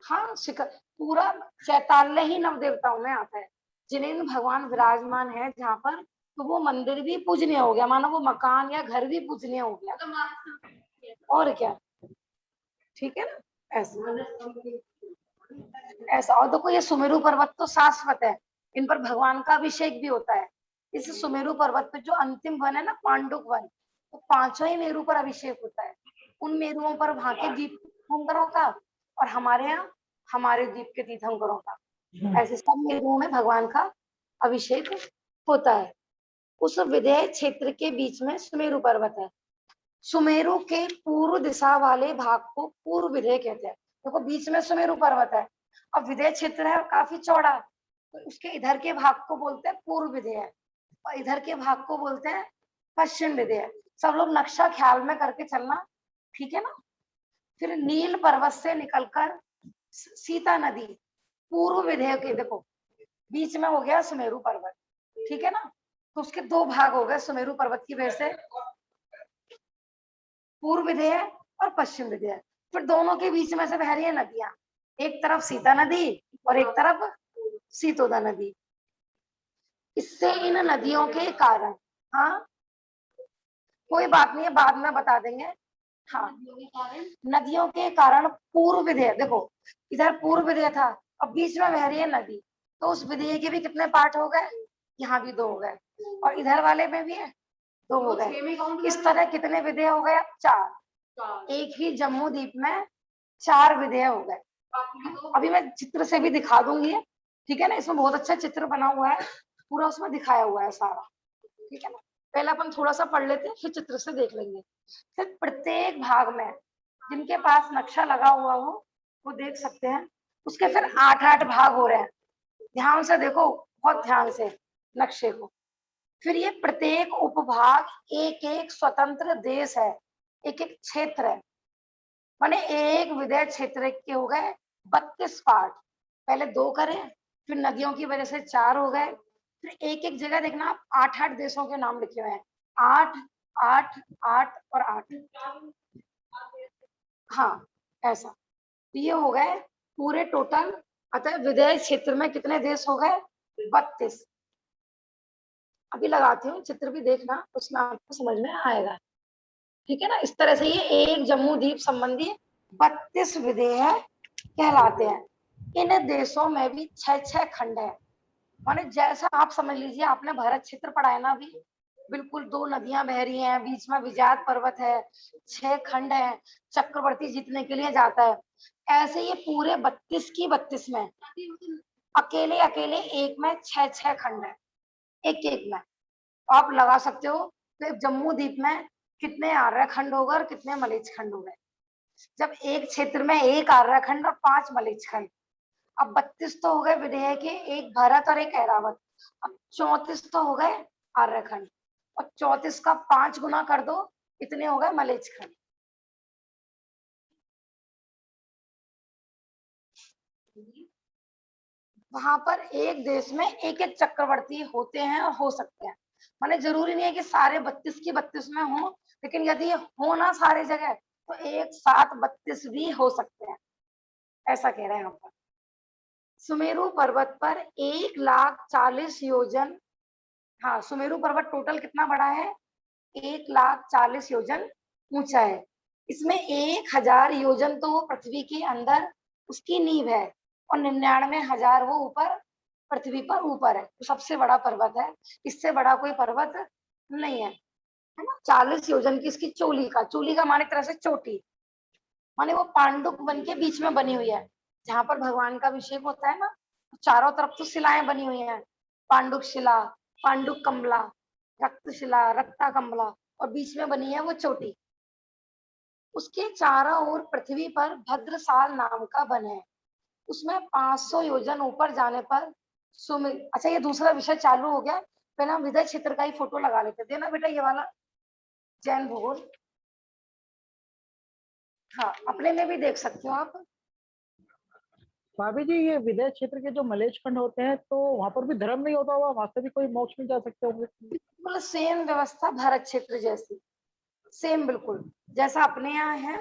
हाँ, पूरा चैताल्य ही नव देवताओं में आता है। जिनेंद्र भगवान विराजमान है जहाँ पर, तो वो मंदिर भी पूजनीय हो गया, मानो वो मकान या घर भी पूजनीय हो गया। और क्या, ठीक है ना। ऐसा और देखो ये सुमेरु पर्वत तो शाश्वत है, इन पर भगवान का अभिषेक भी होता है। इस सुमेरु पर्वत पे जो अंतिम वन है ना, पांडुक वन, तो 5 ही मेरु पर अभिषेक होता है। उन मेरुओं पर वहां के तीर्थंकरों का और हमारे यहाँ हमारे द्वीप के तीर्थंकरों का, ऐसे सब मेरुओं में भगवान का अभिषेक होता है। उस विदेह क्षेत्र के बीच में सुमेरु पर्वत है। सुमेरु के पूर्व दिशा वाले भाग को पूर्व विदेह कहते हैं। देखो बीच में सुमेरु पर्वत है और विदेह क्षेत्र है काफी चौड़ा, तो उसके इधर के भाग को बोलते हैं पूर्व विदेह और इधर के भाग को बोलते हैं पश्चिम विदेह। सब लोग नक्शा ख्याल में करके चलना, ठीक है ना। फिर नील पर्वत से निकलकर सीता नदी पूर्व विधेय के, देखो बीच में हो गया सुमेरु पर्वत, ठीक है ना, तो उसके दो भाग हो गए सुमेरु पर्वत की वजह से, पूर्व विधेय और पश्चिम विधेय। फिर दोनों के बीच में से बह रही है नदियां, एक तरफ सीता नदी और एक तरफ सीतोदा नदी। इससे इन नदियों के कारण, हाँ कोई बात नहीं है, बाद में बता देंगे। हाँ, नदियों के कारण पूर्व विधेय, देखो इधर पूर्व विधेय था, अब बीच में बह रही है नदी, तो उस विधेय के भी कितने पार्ट हो गए, यहाँ भी 2 हो गए, और इधर वाले में भी है 2 हो गए। इस तरह कितने विधेय हो गए, 4। एक ही जम्मू द्वीप में 4 विधेय हो गए। अभी मैं चित्र से भी दिखा दूंगी, ठीक है ना, इसमें बहुत अच्छा चित्र बना हुआ है, पूरा उसमें दिखाया हुआ है सारा, ठीक है ना। पहले अपन थोड़ा सा पढ़ लेते हैं, फिर चित्र से देख लेंगे। फिर प्रत्येक भाग में जिनके पास नक्शा लगा हुआ हो वो देख सकते हैं, उसके फिर 8-8 भाग हो रहे हैं। ध्यान से देखो, बहुत ध्यान से नक्शे को। फिर ये प्रत्येक उपभाग एक एक स्वतंत्र देश है, एक एक क्षेत्र है, माने एक विधेय क्षेत्र के हो गए 32 पार्ट। पहले 2 करें, फिर नदियों की वजह से 4 हो गए, फिर एक एक जगह देखना आप 8-8 देशों के नाम लिखे हुए हैं, 8 8 8 और 8, हाँ ऐसा। तो ये हो गए पूरे टोटल, अतः विधेय क्षेत्र में कितने देश हो गए, 32। अभी लगाती हूँ चित्र भी देखना, उसमें आपको समझ में आएगा, ठीक है ना। इस तरह से ये एक जम्मू द्वीप संबंधी 32 विधेय कहलाते हैं। इन देशों में भी 6-6 खंड है, माने जैसा आप समझ लीजिए, आपने भारत क्षेत्र पढ़ा है ना अभी, बिल्कुल 2 नदियां बह रही हैं, बीच में विजात पर्वत है, 6 खंड है, चक्रवर्ती जीतने के लिए जाता है, ऐसे ये पूरे 32 की 32 में अकेले अकेले एक में 6-6 खंड है, एक एक में। आप लगा सकते हो तो जम्मू द्वीप में कितने आर्य खंड हो गए और कितने मलेच्छ खंड हो गए, जब एक क्षेत्र में 1 आर्य खंड और 5 मलेच्छ खंड। अब 32 तो हो गए विधेय के, एक भरत और एक ऐरावत, अब 34 तो हो गए आर्यखंड, और 34 का 5 गुना कर दो, इतने हो गए मलेच्छ खंड। वहां पर एक देश में एक एक चक्रवर्ती होते हैं और हो सकते हैं, माने जरूरी नहीं है कि सारे 32 की 32 में हो, लेकिन यदि हो ना सारे जगह तो एक साथ 32 भी हो सकते हैं, ऐसा कह रहे हैं यहाँ पर। सुमेरु पर्वत पर 1,40,000 योजन, हाँ सुमेरु पर्वत टोटल कितना बड़ा है, 1,40,000 योजन ऊंचा है। इसमें 1,000 योजन तो वो पृथ्वी के अंदर उसकी नींव है, और 99,000 वो ऊपर पृथ्वी पर ऊपर है, तो सबसे बड़ा पर्वत है, इससे बड़ा कोई पर्वत नहीं है ना। 40 योजन की इसकी चोली का माने तरह से चोटी, माने वो पांडुक बन के बीच में बनी हुई है, जहां पर भगवान का अभिषेक होता है ना, चारों तरफ तो शिलाएं बनी हुई हैं, पांडुक शिला, पांडुक कमला, रक्तशिला, रक्ता कमला, और बीच में बनी है वो चोटी। उसके चारों ओर पृथ्वी पर भद्रसाल नाम का वन है, उसमें 500 योजन ऊपर जाने पर अच्छा ये दूसरा विषय चालू हो गया, पहले हम विधेय क्षेत्र का ही फोटो लगा लेते थे ना बेटा, ये वाला जैन भूगोल, हाँ अपने में भी देख सकते हो आप। भाभी जी, ये विदेश क्षेत्र के जो मलेच्छ खंड होते हैं, तो वहां पर भी धर्म नहीं होता होगा, वहां से भी कोई मोक्ष में जा सकते होंगे? बिल्कुल सेम व्यवस्था भारत क्षेत्र जैसी, सेम बिल्कुल जैसा अपने यहाँ है,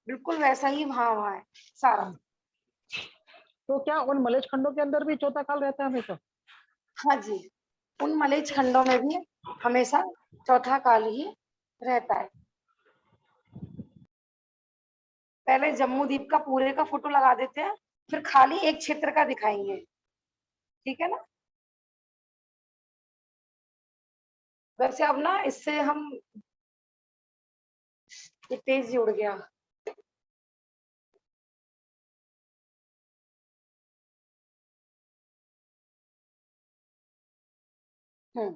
बिल्कुल वैसा ही वहां है सारा। तो क्या उन मलेच्छ खंडों के अंदर भी चौथा काल रहता है हमेशा? हाँ जी, उन मलेच्छ खंडों में भी हमेशा चौथा काल ही रहता है। पहले जम्मू द्वीप का पूरे का फोटो लगा देते हैं, फिर खाली एक क्षेत्र का दिखाएंगे, ठीक है ना। वैसे अब ना इससे हम, ये पेज जुड़ गया, हम्म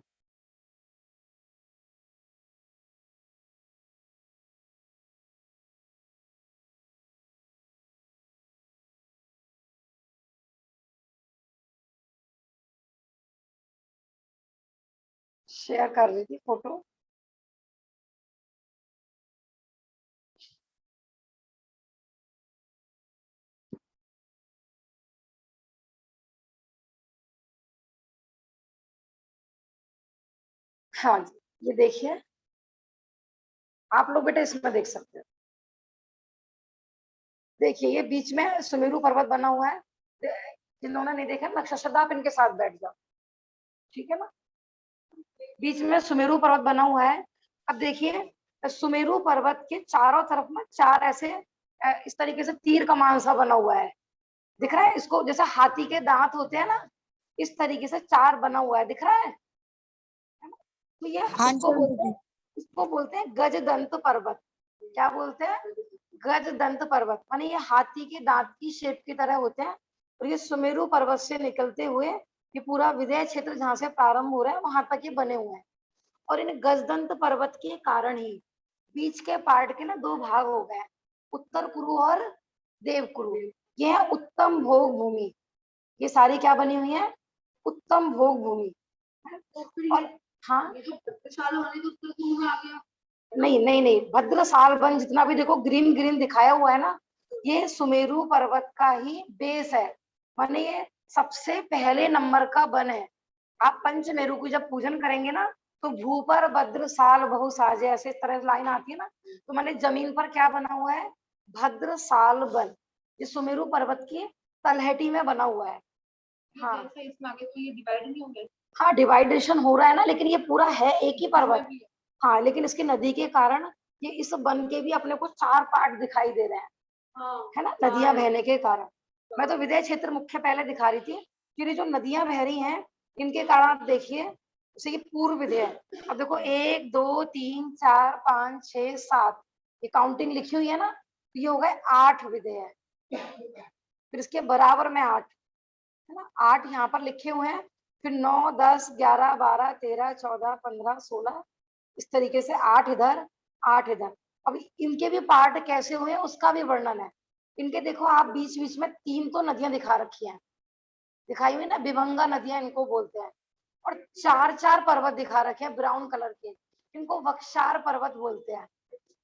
शेयर कर रही थी फोटो। हाँ जी, ये देखिए, आप लोग बेटा इसमें देख सकते हो। देखिए ये बीच में सुमेरु पर्वत बना हुआ है। जिन्होंने नहीं देखा नक्शा श्रद्धा, आप इनके साथ बैठ जाओ, ठीक है ना। बीच में सुमेरु पर्वत बना हुआ है। अब देखिए सुमेरु पर्वत के चारों तरफ में चार ऐसे इस तरीके से तीर कमान सा बना हुआ है, दिख रहा है इसको, जैसे हाथी के दांत होते हैं ना, इस तरीके से चार बना हुआ है, दिख रहा है ना? तो ये हाँ इसको बोलते हैं गजदंत पर्वत। क्या बोलते हैं? गजदंत पर्वत, माने ये हाथी के दांत की शेप की तरह होते हैं। और ये सुमेरु पर्वत से निकलते हुए ये पूरा विदय क्षेत्र जहाँ से प्रारंभ हो रहा है वहां तक ये बने हुए हैं। और इन गजदंत पर्वत के कारण ही बीच के पार्ट के ना दो भाग हो गए, उत्तर कुरु और देव कुरु। ये है उत्तम भोग भूमि, ये सारी क्या बनी हुई है? उत्तम भोग भूमि। और हाँ, साल वाले तो उत्तर कुरु में आ गया। नहीं नहीं नहीं, भद्र साल वन जितना भी देखो ग्रीन ग्रीन दिखाया हुआ है ना, ये सुमेरु पर्वत का ही बेस है, माने ये सबसे पहले नंबर का वन है। आप पंचमेरु की जब पूजन करेंगे ना, तो भूपर भद्र साल बहु साजे, ऐसे तरह लाइन आती है ना, तो माने जमीन पर क्या बना हुआ है? भद्र साल वन। ये सुमेरु पर्वत की तलहटी में बना हुआ है। हाँ जैसे इसमें आगे तो ये डिवाइड नहीं होंगे। हाँ, डिवाइडेशन हो रहा है ना, लेकिन ये पूरा है एक ही पर्वत। हाँ, लेकिन इसकी नदी के कारण ये इस वन के भी अपने को चार पार्ट दिखाई दे रहे हैं, हाँ, है ना, नदियां बहने के कारण। मैं तो विदय क्षेत्र मुख्य पहले दिखा रही थी कि ये जो नदियां बह रही हैं इनके कारण आप देखिए, जैसे ये पूर्व विदय, अब देखो 1 2 3 4 5 6 7, ये काउंटिंग लिखी हुई है ना, तो ये हो गए 8 विदय है। फिर इसके बराबर में 8 है ना, 8 यहाँ पर लिखे हुए हैं, फिर 9 10 11 12 13 14 15 16, इस तरीके से 8 इधर 8 इधर। अब इनके भी पार्ट कैसे हुए उसका भी वर्णन है। इनके देखो आप बीच बीच में 3 तो नदियां दिखा रखी हैं, दिखाई हुई ना, विभंगा नदियां इनको बोलते हैं। और 4 पर्वत दिखा रखे हैं ब्राउन कलर के, इनको वक्षार पर्वत बोलते हैं।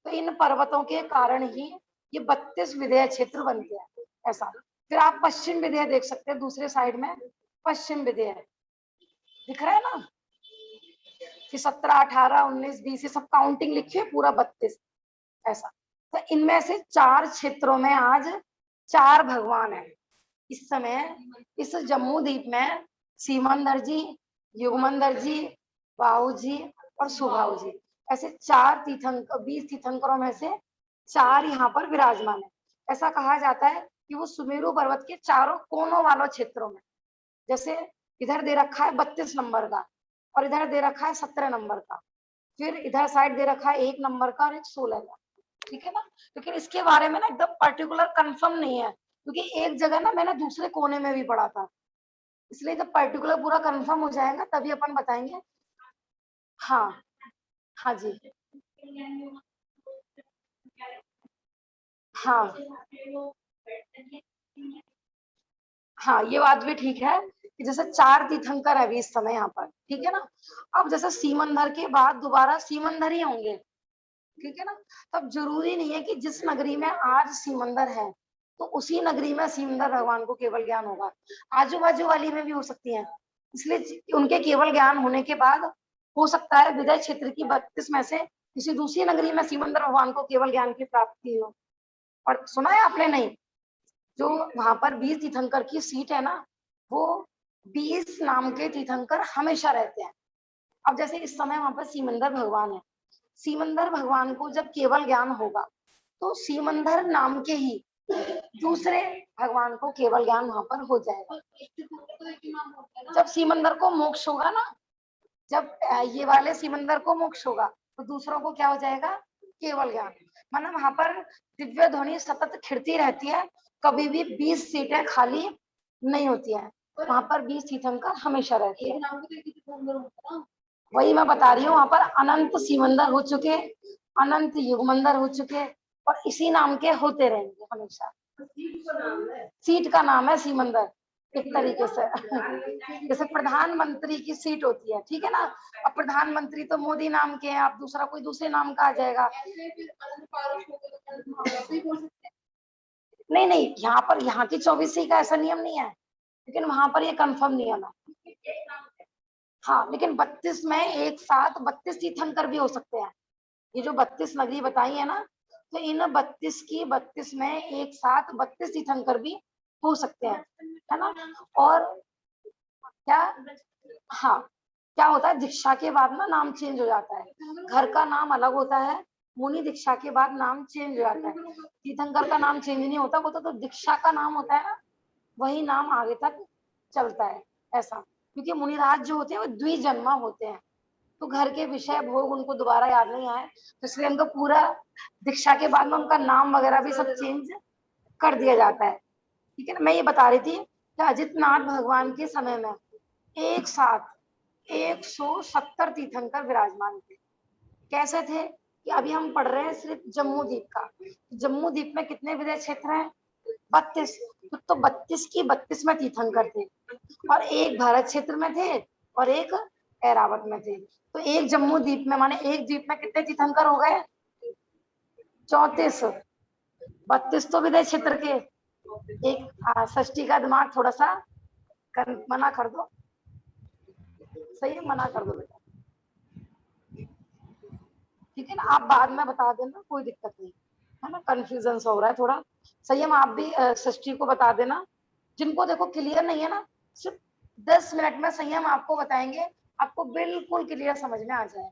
तो इन पर्वतों के कारण ही ये 32 विधेय क्षेत्र बनते हैं, ऐसा। फिर आप पश्चिम विधेय देख सकते हैं, दूसरे साइड में पश्चिम विधेय दिख रहा है ना, कि 17 18 19 20 ये सब काउंटिंग लिखी है, पूरा 32 ऐसा। तो इनमें से 4 क्षेत्रों में आज 4 भगवान है। इस समय इस जम्मू द्वीप में सीमंदर जी, युगमंदर जी, बाहू जी और सुबाहु जी, ऐसे 4 तीर्थंकर, 20 तीर्थंकरों में से 4 यहाँ पर विराजमान है। ऐसा कहा जाता है कि वो सुमेरु पर्वत के चारों कोनों वालों क्षेत्रों में, जैसे इधर दे रखा है 32 नंबर का, और इधर दे रखा है 17 नंबर का, फिर इधर साइड दे रखा है 1 नंबर का और एक 16 का, ठीक है ना। लेकिन इसके बारे में ना एकदम पर्टिकुलर कंफर्म नहीं है, क्योंकि एक जगह ना मैंने दूसरे कोने में भी पढ़ा था, इसलिए जब पर्टिकुलर पूरा कंफर्म हो जाएगा तभी अपन बताएंगे। हाँ हाँ जी, हाँ हाँ, ये बात भी ठीक है कि जैसे 4 तीर्थंकर है अभी इस समय यहाँ पर, ठीक है ना। अब जैसे सीमंदर के बाद दोबारा सीमंदर ही होंगे, ठीक है ना। तब जरूरी नहीं है कि जिस नगरी में आज सीमंदर है तो उसी नगरी में सीमंदर भगवान को केवल ज्ञान होगा, आजू बाजू वाली में भी हो सकती है। इसलिए उनके केवल ज्ञान होने के बाद हो सकता है विदय क्षेत्र की 32 में से किसी दूसरी नगरी में सीमंदर भगवान को केवल ज्ञान की प्राप्ति हो। और सुना है आपने? नहीं, जो वहां पर 20 तीर्थंकर की सीट है ना, वो 20 नाम के तीर्थंकर हमेशा रहते हैं। अब जैसे इस समय वहां पर सीमंदर भगवान है, सीमंदर भगवान को जब केवल ज्ञान होगा तो सीमंदर नाम के ही दूसरे भगवान को केवल ज्ञान वहां पर हो जाएगा। जब सीमंदर को मोक्ष होगा ना, जब ये वाले सीमंदर को मोक्ष होगा तो दूसरों को क्या हो जाएगा? केवल ज्ञान। मतलब वहां पर दिव्य ध्वनि सतत खिड़ती रहती है, कभी भी 20 सीटें खाली नहीं होती है, वहां पर 20 तीर्थंकर हमेशा रहते हैं। वही मैं बता रही हूँ, वहां पर अनंत सीमंदर हो चुके, अनंत युगमंदर हो चुके, और इसी नाम के होते रहेंगे हमेशा। सीट का नाम है सीमंदर, एक तरीके से जैसे प्रधानमंत्री की सीट होती है, ठीक है ना। अब प्रधानमंत्री तो मोदी नाम के हैं, आप दूसरा कोई दूसरे नाम का आ जाएगा। नहीं नहीं, यहाँ पर यहाँ की 24 का ऐसा नियम नहीं है, लेकिन वहां पर ये कंफर्म नियम है। हाँ, लेकिन 32 में एक साथ 32 तीर्थंकर भी हो सकते हैं। ये जो 32 नगरी बताई है ना, तो इन 32 की 32 में एक साथ 32 तीर्थंकर भी हो सकते हैं, है ना। और क्या, हाँ, क्या होता है, दीक्षा के बाद ना नाम चेंज हो जाता है। घर का नाम अलग होता है, मुनि दीक्षा के बाद नाम चेंज हो जाता है। तीर्थंकर का नाम चेंज नहीं होता, वो तो दीक्षा का नाम होता है ना, वही नाम आगे तक चलता है, ऐसा। क्योंकि मुनिराज जो होते हैं वो द्विजन्मा होते हैं, तो घर के विषय भोग उनको दोबारा याद नहीं आए, तो इसलिए उनको पूरा दीक्षा के बाद में उनका नाम वगैरह भी सब चेंज कर दिया जाता है। ठीक है ना। मैं ये बता रही थी कि अजितनाथ भगवान के समय में एक साथ 170 तीर्थंकर विराजमान थे। कैसे थे कि अभी हम पढ़ रहे हैं सिर्फ जम्मू द्वीप का। जम्मू द्वीप में कितने विदेश क्षेत्र हैं? 32। तो 32 की 32 में तीर्थंकर थे, और एक भारत क्षेत्र में थे और एक ऐरावत में थे। तो एक जम्मू द्वीप में, माने एक द्वीप में कितने तीर्थंकर हो गए? 34। 32 तो विदेश क्षेत्र के। एक षष्ठी का दिमाग थोड़ा सा मना कर दो, सही है, मना कर दो बेटा, ठीक है ना। आप बाद में बता देना, कोई दिक्कत नहीं है ना, कंफ्यूजन हो रहा है थोड़ा। संयम आप भी षष्ठी को बता देना। जिनको देखो क्लियर नहीं है ना, सिर्फ 10 मिनट में संयम आपको बताएंगे, आपको बिल्कुल क्लियर समझ में आ जाए,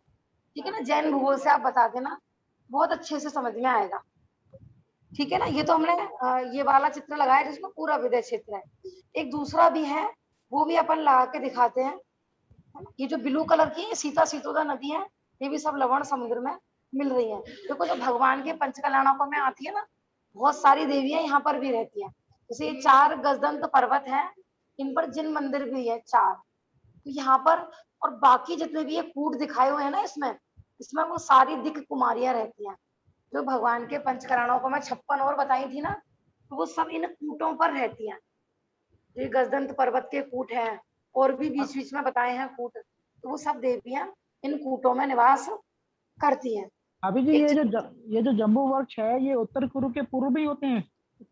ठीक है ना। जैन भूगोल से आप बता देना, बहुत अच्छे से समझ में आएगा, ठीक है ना। ये तो हमने ये वाला चित्र लगाया जिसमें पूरा विदेश क्षेत्र है। एक दूसरा भी है, वो भी अपन लगा के दिखाते हैं। ये जो ब्लू कलर की सीता सीतोदा नदी है, ये भी सब लवण समुद्र में मिल रही है। देखो जो भगवान के पंचकल्याणकों में आती है ना, बहुत सारी देवियां यहाँ पर भी रहती हैं। जैसे ये 4 गजदंत पर्वत है, इन पर जिन मंदिर भी है 4, तो यहाँ पर, और बाकी जितने भी ये कूट दिखाए हुए हैं ना इसमें वो सारी दिक् कुमारियां रहती हैं। जो भगवान के पंचकल्याणकों में 56 और बताई थी ना, तो वो सब इन कूटों पर रहती हैं। ये गजदंत पर्वत के कूट हैं, और भी बीच बीच में बताए हैं कूट, तो वो सब देवियां इन कूटों में निवास करती हैं। अभी जी ये जो जम्बू वृक्ष है, ये उत्तर कुरु के पूर्व में ही होते हैं,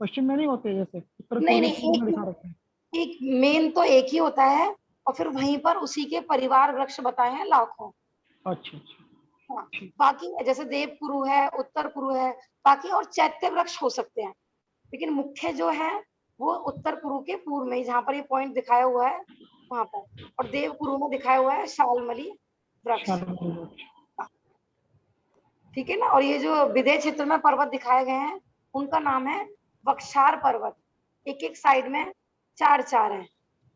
पश्चिम में नहीं होते? जैसे उत्तर नहीं पूर्व नहीं, में दिखा रखे हैं। एक मेन तो एक ही होता है, और फिर वहीं पर उसी के परिवार वृक्ष बताए हैं लाखों। अच्छा अच्छा। हाँ, बाकी जैसे देव कुरु है, उत्तर कुरु है, बाकी और चैत्य वृक्ष हो सकते हैं, लेकिन मुख्य जो है वो उत्तर कुरु के पूर्व में, जहाँ पर ये पॉइंट दिखाया हुआ है वहां पर, और देव कुरु में दिखाया हुआ है शालमली वृक्ष, ठीक है ना। और ये जो विदेश क्षेत्र में पर्वत दिखाए गए हैं, उनका नाम है बक्सार पर्वत। एक एक साइड में 4 है,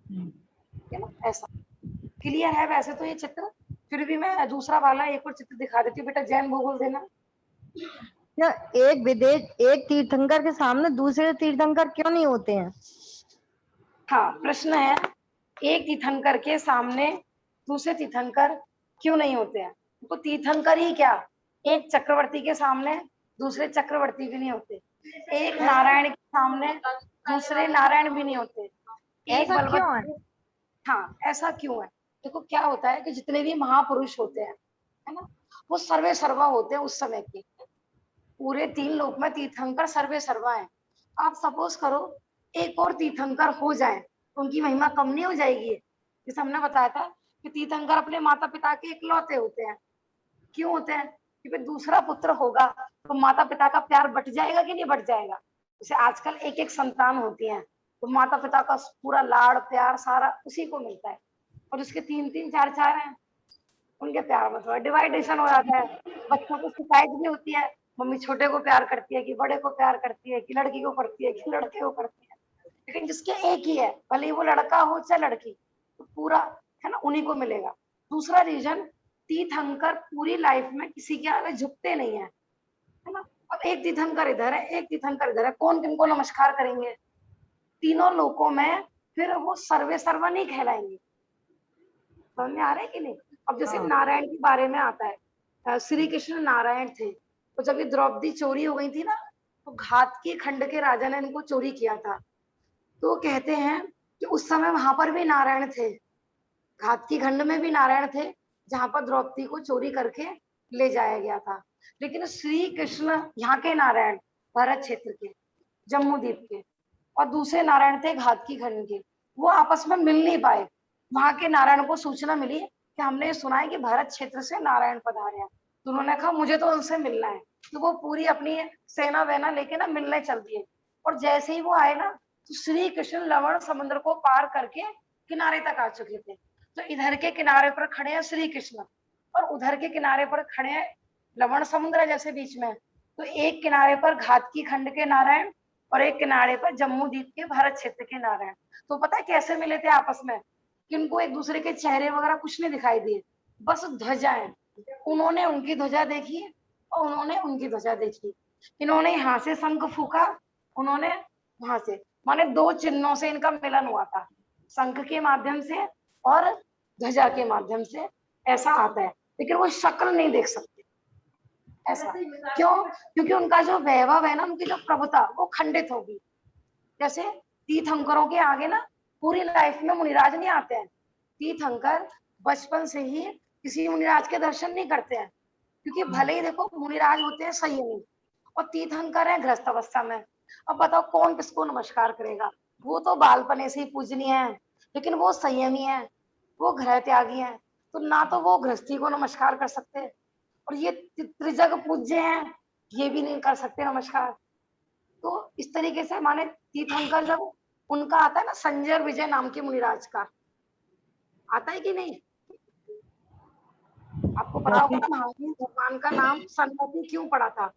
ठीक है ना। ऐसा क्लियर है वैसे तो ये चित्र, फिर भी मैं दूसरा वाला एक और चित्र दिखा देती हूँ बेटा। जैन भूगोल देना। या एक तीर्थंकर के सामने दूसरे तीर्थंकर क्यों नहीं होते हैं? हाँ, प्रश्न है, एक तीर्थंकर के सामने दूसरे तीर्थंकर क्यों नहीं होते हैं? तो तीर्थंकर ही क्या, एक चक्रवर्ती के सामने दूसरे चक्रवर्ती भी नहीं होते, एक नारायण के सामने दूसरे नारायण भी नहीं होते, एक ऐसा क्यों है? बलभद्र। हाँ, ऐसा क्यों है? देखो क्या होता है कि जितने भी महापुरुष होते हैं, है ना, वो सर्वे सर्वा होते हैं उस समय के। पूरे 3 लोक में तीर्थंकर सर्वे सर्वा है। आप सपोज करो एक और तीर्थंकर हो जाए, तो उनकी महिमा कम नहीं हो जाएगी? जैसे हमने बताया था कि तीर्थंकर अपने माता पिता के इकलौते होते हैं। क्यों होते हैं? कि फिर दूसरा पुत्र होगा तो माता पिता का प्यार बट जाएगा कि नहीं बट जाएगा? जैसे आजकल एक एक संतान होती है, तो माता पिता का पूरा लाड़ प्यार सारा उसी को मिलता है, और जिसके 3 4 हैं उनके प्यार में थोड़ा डिवाइडेशन हो जाता है। बच्चों को शिकायत भी होती है, मम्मी छोटे को प्यार करती है कि बड़े को प्यार करती है, कि लड़की को करती है कि लड़के को करती है। लेकिन जिसके एक ही है, भले ही वो लड़का हो चाहे लड़की, तो पूरा है ना उन्हीं को मिलेगा। दूसरा रीजन, तीर्थंकर पूरी लाइफ में किसी के आगे झुकते नहीं है ना। अब एक तीर्थंकर इधर है, एक तीर्थंकर इधर है, कौन किनको नमस्कार करेंगे? तीनों लोकों में फिर वो सर्वे सर्वा नहीं कहलाएंगे। समझ में आ रहा है कि नहीं? अब जैसे नारायण के बारे में आता है, श्री कृष्ण नारायण थे, तो जब ये द्रौपदी चोरी हो गई थी ना, तो घातकी खंड के राजा ने इनको चोरी किया था। तो कहते हैं कि उस समय वहां पर भी नारायण थे, घातकी खंड में भी नारायण थे, जहां पर द्रौपदी को चोरी करके ले जाया गया था। लेकिन श्री कृष्ण यहाँ के नारायण भारत क्षेत्र के, जम्मू द्वीप के, और दूसरे नारायण थे घातकी खंड के, वो आपस में मिल नहीं पाए। वहां के नारायण को सूचना मिली कि हमने सुना है कि भरत क्षेत्र से नारायण पधारे हैं। तो उन्होंने कहा मुझे तो उनसे मिलना है। तो वो पूरी अपनी सेना वेना लेके ना मिलने चल दिए। और जैसे ही वो आए ना, तो श्री कृष्ण लवण समुद्र को पार करके किनारे तक आ चुके थे। तो इधर के किनारे पर खड़े हैं श्री कृष्ण और उधर के किनारे पर खड़े हैं लवण समुद्र जैसे बीच में। तो एक किनारे पर घातकी खंड के नारायण और एक किनारे पर जम्मू द्वीप के भारत क्षेत्र के नारायण। तो पता है कैसे मिले थे आपस में? कि उनको एक दूसरे के चेहरे वगैरह कुछ नहीं दिखाई दिए, बस ध्वजाएं। उन्होंने उनकी ध्वजा देखी और उन्होंने उनकी ध्वजा देखी। इन्होंने यहाँ से शंख फूका, उन्होंने वहां से, माने दो चिन्हों से इनका मिलन हुआ था, शंख के माध्यम से और ध्वजा के माध्यम से। ऐसा आता है, लेकिन वो शक्ल नहीं देख सकते। ऐसा क्यों? क्योंकि उनका जो वैभव है ना, उनकी जो प्रभुता वो खंडित होगी। जैसे तीर्थंकरों के आगे ना पूरी लाइफ में मुनिराज नहीं आते हैं। तीर्थंकर बचपन से ही किसी मुनिराज के दर्शन नहीं करते हैं, क्योंकि भले ही देखो मुनिराज होते हैं संयमी और तीर्थंकर है गृहस्थ अवस्था में। अब बताओ कौन किसको नमस्कार करेगा? वो तो बालपने से ही पूजनीय है, लेकिन वो संयमी है, वो गृह त्यागी है, तो ना तो वो गृहस्थी को नमस्कार कर सकते, और ये त्रिजग पूज्य हैं, ये भी नहीं कर सकते नमस्कार। तो इस तरीके से माने तीर्थंकर जब उनका आता है ना, संजय और विजय नाम के मुनिराज का आता है कि नहीं? आपको पता होगा ना, महावीर भगवान का नाम सन्मति क्यों पड़ा था?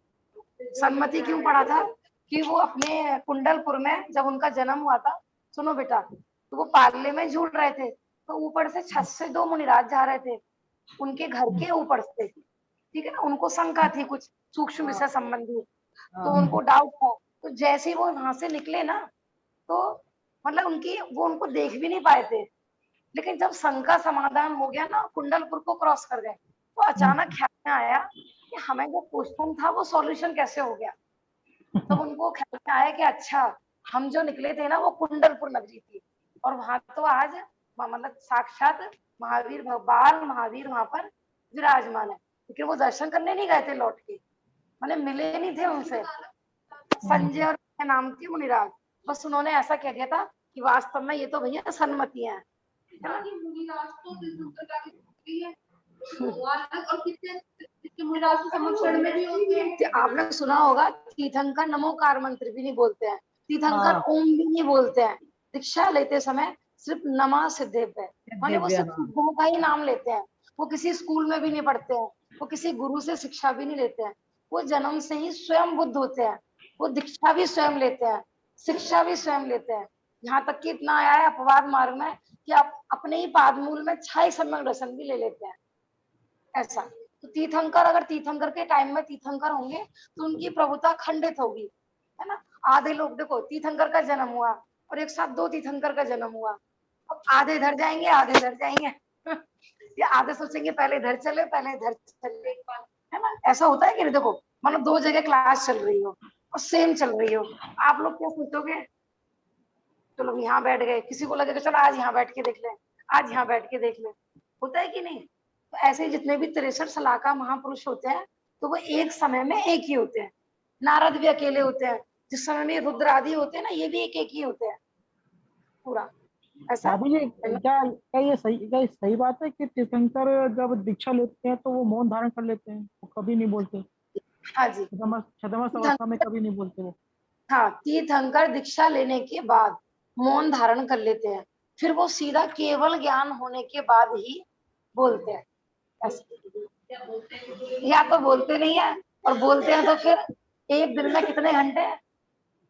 सन्मति क्यों पड़ा था? कि वो अपने कुंडलपुर में जब उनका जन्म हुआ था, सुनो बेटा, तो वो पार्ले में झूल रहे थे, तो ऊपर से छत से दो मुनिराज जा रहे थे उनके घर के ऊपर से, ठीक है ना। उनको शंका थी कुछ सूक्ष्म विषय संबंधी, तो उनको डाउट था। तो जैसे ही वो वहां से निकले ना, तो मतलब वो उनको देख भी नहीं पाए थे, लेकिन जब शंका समाधान हो गया ना, कुंडलपुर को क्रॉस कर गए, तो अचानक ख्याल में आया कि हमें जो क्वेश्चन था वो सॉल्यूशन कैसे हो गया। तो उनको ख्याल में आया कि अच्छा, हम जो निकले थे ना वो कुंडलपुर नगरी थी, और वहां तो आज मतलब साक्षात महावीर बाल महावीर वहां पर विराजमान है, लेकिन वो दर्शन करने नहीं गए थे लौट के, मैंने मिले नहीं थे उनसे। संजय और नाम के मुनिराज, बस उन्होंने ऐसा कह दिया था कि वास्तव में ये तो भैया सन्मति है। मुनिराज तो तीर्थंकर जाके भी है, और कितने मुनिराज तो समुद्र में भी होते हैं। आपने सुना होगा तीर्थंकर नमोकार मंत्र भी नहीं बोलते हैं, तीर्थंकर ओम भी नहीं बोलते हैं। दीक्षा लेते समय सिर्फ नमा सिद्धेभ्य, माने वो सिर्फ सिद्धों का ही नाम लेते हैं। वो किसी स्कूल में भी नहीं पढ़ते हैं, वो किसी गुरु से शिक्षा भी नहीं लेते हैं। वो जन्म से ही स्वयं बुद्ध होते हैं, वो दीक्षा भी स्वयं लेते हैं, शिक्षा भी स्वयं लेते हैं। यहाँ तक कि इतना आया है अपवाद मार्ग में कि आप अपने ही पादमूल में 6 सम्यक दर्शन भी ले लेते हैं। ऐसा तो तीर्थंकर, अगर तीर्थंकर के टाइम में तीर्थंकर होंगे तो उनकी प्रभुता खंडित होगी, है ना। आधे लोग देखो, तीर्थंकर का जन्म हुआ और एक साथ 2 तीर्थंकर का जन्म हुआ, अब आधे इधर जाएंगे आधे इधर जाएंगे या आधे सोचेंगे पहले इधर चले पहले इधर चले, है ना। ऐसा होता है कि नहीं? देखो, मतलब 2 जगह क्लास चल रही हो और सेम चल रही हो, आप लोग क्या सोचोगे? चलो यहाँ बैठ गए, किसी को लगेगा चलो आज यहाँ बैठ के देख ले, आज यहाँ बैठ के देख ले, होता है कि नहीं? तो ऐसे जितने भी 63 सलाहकार महापुरुष होते हैं, तो वो एक समय में एक ही होते हैं। नारद भी अकेले होते हैं, जिस समय में रुद्र आदि होते हैं ना, ये भी एक ही होते हैं पूरा। ऐसा क्या ये सही बात है कि तीर्थंकर जब दीक्षा लेते हैं तो वो मौन धारण कर लेते हैं, वो कभी नहीं बोलते? हाँ जी, छद्मस अवस्था में कभी नहीं बोलते वो? हाँ, तीर्थंकर दीक्षा लेने के बाद मौन धारण कर लेते हैं, फिर वो सीधा केवल ज्ञान होने के बाद ही बोलते हैं। या तो बोलते नहीं है, और बोलते हैं तो फिर एक दिन में कितने घंटे?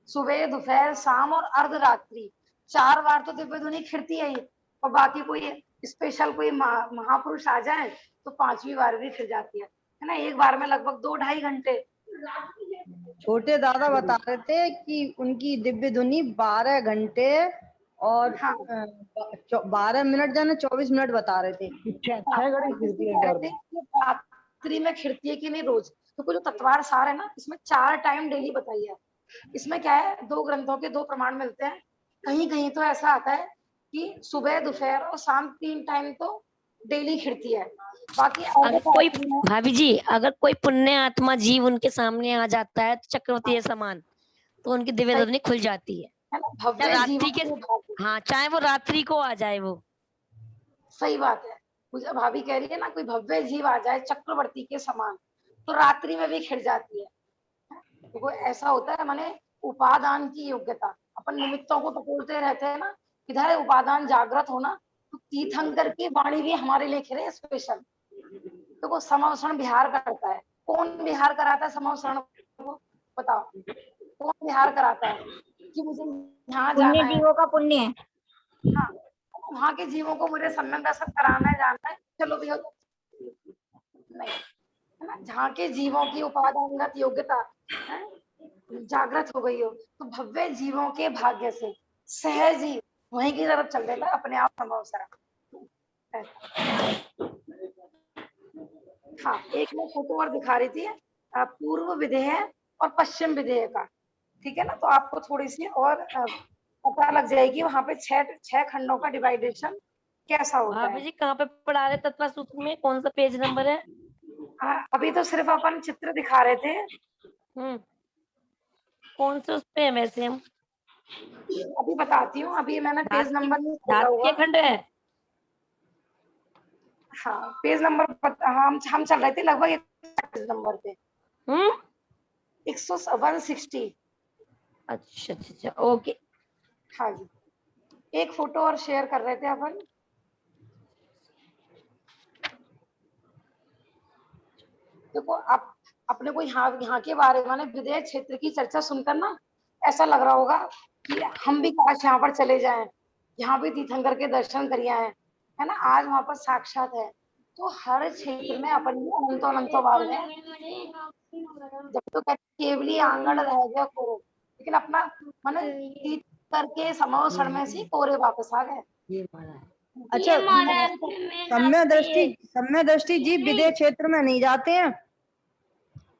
सुबह, दोपहर, शाम और अर्धरात्रि, 4 बार तो दिव्य ध्वनि खिड़ती है ही, और बाकी कोई स्पेशल कोई महापुरुष आ जाए तो 5वीं बार भी फिर जाती है ना। एक बार में लगभग 2-2.5 घंटे। छोटे दादा बता रहे थे कि उनकी दिव्य ध्वनि 12 घंटे और 12 मिनट जाने 24 मिनट बता रहे थे। 6 घड़ी खिड़ती है रात्रि में खिड़ती है कि नहीं रोज? तो कोई जो तत्वार सार है ना, इसमें 4 टाइम डेली बताई है। इसमें क्या है, 2 ग्रंथों के 2 प्रमाण मिलते हैं। कहीं कहीं तो ऐसा आता है कि सुबह, दोपहर और शाम 3 टाइम तो डेली खिड़ती है। बाकी अगर कोई भाभी जी, अगर कोई पुण्य आत्मा जीव उनके सामने आ जाता है तो चक्रवर्ती के समान, तो उनकी दिव्य ध्वनि खुल जाती है, भव्य रात्रि जीवन के, हाँ, चाहे वो रात्रि को आ जाए वो। सही बात है, पूजा भाभी कह रही है ना, कोई भव्य जीव आ जाए चक्रवर्ती के समान तो रात्रि में भी खिड़ जाती है। देखो ऐसा होता है, माने उपादान की योग्यता, अपन निमित्तों को टटोलते रहते हैं ना, इधर उपादान जागृत होना, तो तीर्थंकर की वाणी भी हमारे लिए खिले स्पेशल। देखो समवसरण विहार करता है, कौन विहार कराता है समवसरण को, बताओ कौन विहार कराता है कि मुझे यहाँ पुण्य जाना है, जीवों का पुण्य है। हाँ वहां के जीवों को मुझे सम्मान दर्शन कराना है, जाना है, चलो भैया, नहीं है ना, जहाँ के जीवों की उपादानगत योग्यता है, जागृत हो गई हो, तो भव्य जीवों के भाग्य से सहज ही वहीं की तरफ चल देता है अपने आप समवसरण। हाँ एक मैं फोटो और दिखा रही थी, पूर्व विधेय और पश्चिम विधेय का, ठीक है ना, तो आपको थोड़ी सी और पता लग जाएगी वहां पे छह खंडों का डिवाइडेशन कैसा होता भाभी है। जी कहाँ पे पढ़ा रहे तत्व सूत्र में, कौन सा पेज नंबर है? अभी तो सिर्फ अपन चित्र दिखा रहे थे। कौन से उस पे है वैसे हम? अभी बताती हूँ, अभी मैंने पेज नंबर नहीं खोला धातु हुआ। के खंड है। हाँ पेज नंबर हम चल रहे थे लगभग 160 नंबर पे। 160। अच्छा अच्छा अच्छा ओके। हाँ जी, एक फोटो और शेयर कर रहे थे अपन। देखो आप अपने को यहाँ के बारे में विदेश क्षेत्र की चर्चा सुनकर ना ऐसा लग रहा होगा कि हम भी काश यहाँ पर चले जाएं, यहाँ भी तीर्थंकर के दर्शन करिए आए, है ना, आज वहां पर साक्षात है। तो हर क्षेत्र में अपन अनंतो बार है, जब तो कहते केवली आंगन रह गया कोरो, लेकिन अपना मन तीर्थंकर के समवसरण में से कोरे वापस आ गए। अच्छा सम्य दृष्टि जी विदेश क्षेत्र में नहीं जाते हैं?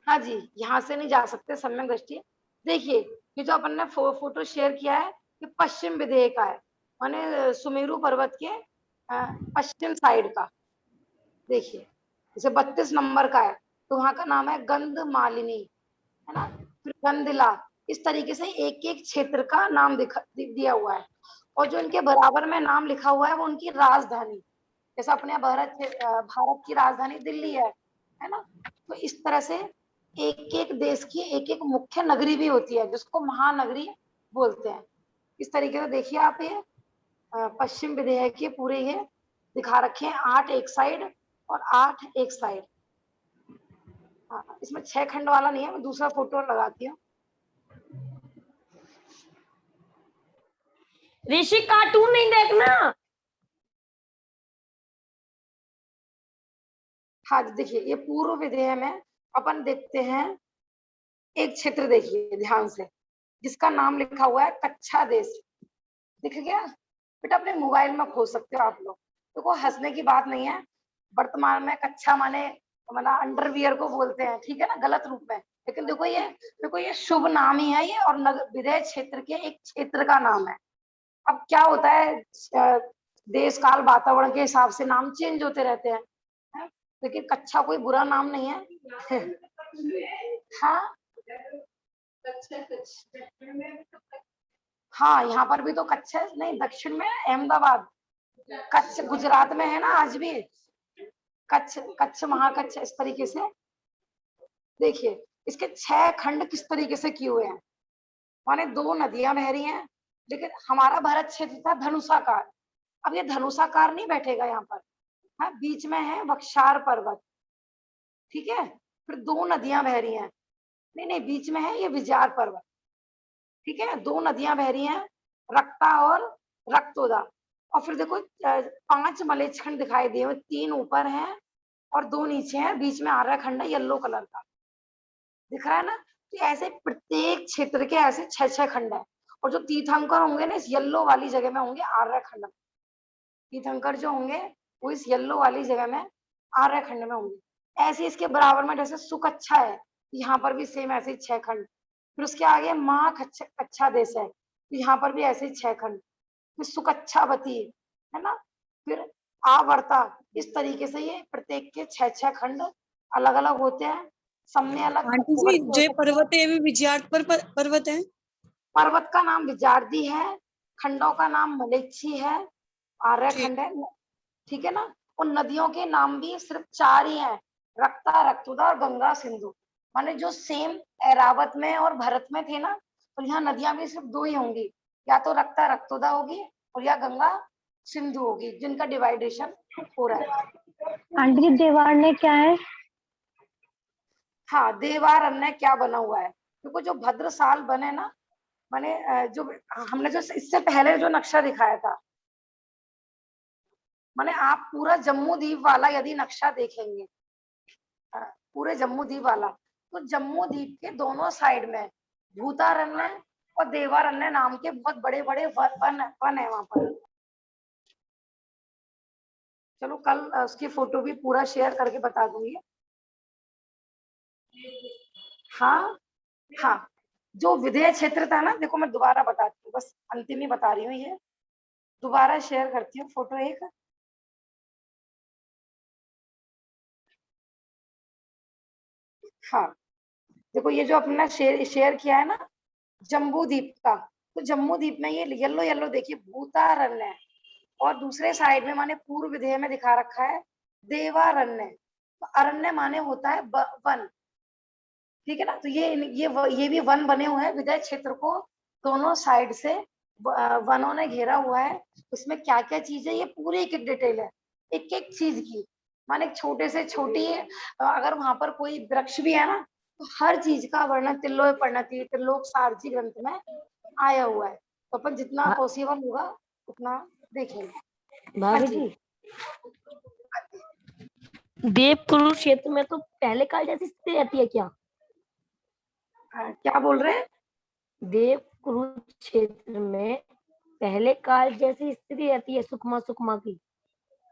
हाँ जी, यहाँ से नहीं जा सकते सम्यक दृष्टि। देखिए ये जो अपन ने फोटो शेयर किया है, ये पश्चिम विधेय का है, माने सुमेरु पर्वत के पश्चिम साइड का। देखिए जैसे 32 नंबर का है तो वहां का नाम है गंध मालिनी, है ना, फिर गंधिला, इस तरीके से एक एक क्षेत्र का नाम दिया हुआ है। और जो इनके बराबर में नाम लिखा हुआ है वो उनकी राजधानी, जैसे अपने भारत की राजधानी दिल्ली है ना, तो इस तरह से एक एक देश की एक एक मुख्य नगरी भी होती है जिसको महानगरी बोलते हैं। इस तरीके से देखिए आप, ये पश्चिम विधेय के पूरे ये दिखा रखे हैं, 8 एक साइड और 8 एक साइड। इसमें 6 खंड वाला नहीं है, मैं दूसरा फोटो लगाती हूँ। ऋषि कार्टून नहीं देखना। हाँ देखिए ये पूर्व विधेय में अपन देखते हैं एक क्षेत्र, देखिए ध्यान से, जिसका नाम लिखा हुआ है कच्छा देश। दिख गया बेटा, अपने मोबाइल में खोज सकते हो आप लोग। देखो हंसने की बात नहीं है, वर्तमान में कच्छा माने अंडरवियर को बोलते हैं, ठीक है ना, गलत रूप में, लेकिन देखो ये शुभ नाम ही है ये, और विधेय क्षेत्र के एक क्षेत्र का नाम है। अब क्या होता है, देश काल वातावरण के हिसाब से नाम चेंज होते रहते हैं, लेकिन कच्छा कोई बुरा नाम नहीं है। हाँ हाँ यहाँ पर भी तो कच्छ है, नहीं दक्षिण में अहमदाबाद, कच्छ गुजरात में है ना आज भी, कच्छ महाकच्छ, इस तरीके से। देखिए इसके 6 खंड किस तरीके से किए हुए हैं, माने 2 नदियां बह रही हैं, लेकिन हमारा भारत क्षेत्र था धनुषाकार। अब ये धनुषाकार नहीं बैठेगा यहाँ पर, हाँ बीच में है वक्षार पर्वत, ठीक है, फिर 2 नदियां बह रही हैं, नहीं बीच में है ये विजार पर्वत, ठीक है, 2 नदियां बह रही हैं, रक्ता और रक्तोदा। और फिर देखो 5 मलेच्छखंड दिखाई दिए, 3 ऊपर हैं और 2 नीचे हैं, बीच में आर्यखंड है येलो कलर का, दिख रहा है ना। तो ऐसे प्रत्येक क्षेत्र के ऐसे 6 खंड है, और जो तीर्थंकर होंगे ना इस येलो वाली जगह में होंगे आर्यखंड में, तीर्थंकर जो होंगे वो इस येलो वाली जगह में आर्यखंड में होंगे। ऐसे इसके बराबर में जैसे सुकच्छा है, यहाँ पर भी सेम ऐसे 6 खंड, फिर उसके आगे माँ कच्छा देश है, तो यहाँ पर भी ऐसे 6 खंड, फिर सुकच्छावती है ना, फिर आवर्ता, इस तरीके से ये प्रत्येक के 6 खंड अलग अलग होते हैं, सब में अलग। आंटी जी जय पर्वत है विजयार्थ पर्वत है, पर्वत का नाम विजार्दी है, खंडों का नाम मलेच्छी है, आर्यखंड है, ठीक है ना। उन नदियों के नाम भी सिर्फ 4 ही हैं, रक्ता, रक्तुदा और गंगा, सिंधु। माने जो सेम ऐरावत में और भरत में थे ना, तो यहाँ नदियां भी सिर्फ 2 ही होंगी, या तो रक्ता रक्तुदा होगी और या गंगा सिंधु होगी, जिनका डिवाइडेशन हो रहा है। आंटी जी देवारण्य क्या है? हाँ, देवारण्य क्या बना हुआ है, क्योंकि जो भद्र साल बने ना, माने जो हमने जो इससे पहले जो नक्शा दिखाया था, माने आप पूरा जम्मू द्वीप वाला यदि नक्शा देखेंगे, पूरे जम्मू द्वीप वाला, तो जम्मू द्वीप के दोनों साइड में भूतारण्य और देवारण्य नाम के बहुत बड़े बड़े वन है वहां पर। चलो कल उसकी फोटो भी पूरा शेयर करके बता दूंगी। हाँ हाँ, जो विधेय क्षेत्र था ना, देखो मैं दोबारा बताती हूँ, बस अंतिम ही बता रही हूँ, ये दोबारा शेयर करती हूँ फोटो एक। हाँ देखो, ये जो अपना शेयर किया है ना जम्बू द्वीप का, तो जम्मू द्वीप में ये येलो येलो देखिए भूतारण्य है, और दूसरे साइड में माने पूर्व विधेय में दिखा रखा है देवारण्य। तो अरण्य माने होता है वन, ठीक है ना। तो ये भी वन बने हुए हैं, विधेय क्षेत्र को दोनों साइड से वनों ने घेरा हुआ है। उसमें क्या क्या चीज है, ये पूरी एक डिटेल है, एक एक चीज की, माने छोटे से छोटी है। अगर वहां पर कोई वृक्ष भी है ना, तो हर चीज का वर्णन तिल्लोय पर्णति त्रिलोक सारची ग्रंथ में आया हुआ है। तो अपन जितना पॉसिबल होगा उतना देखेंगे। भाभी जी, देव कुरुक्षेत्र में तो पहले काल जैसी स्थिति रहती है क्या? क्या बोल रहे हैं? देव कुरुक्षेत्र में पहले काल जैसी स्थिति रहती है सुकमा सुकमा की?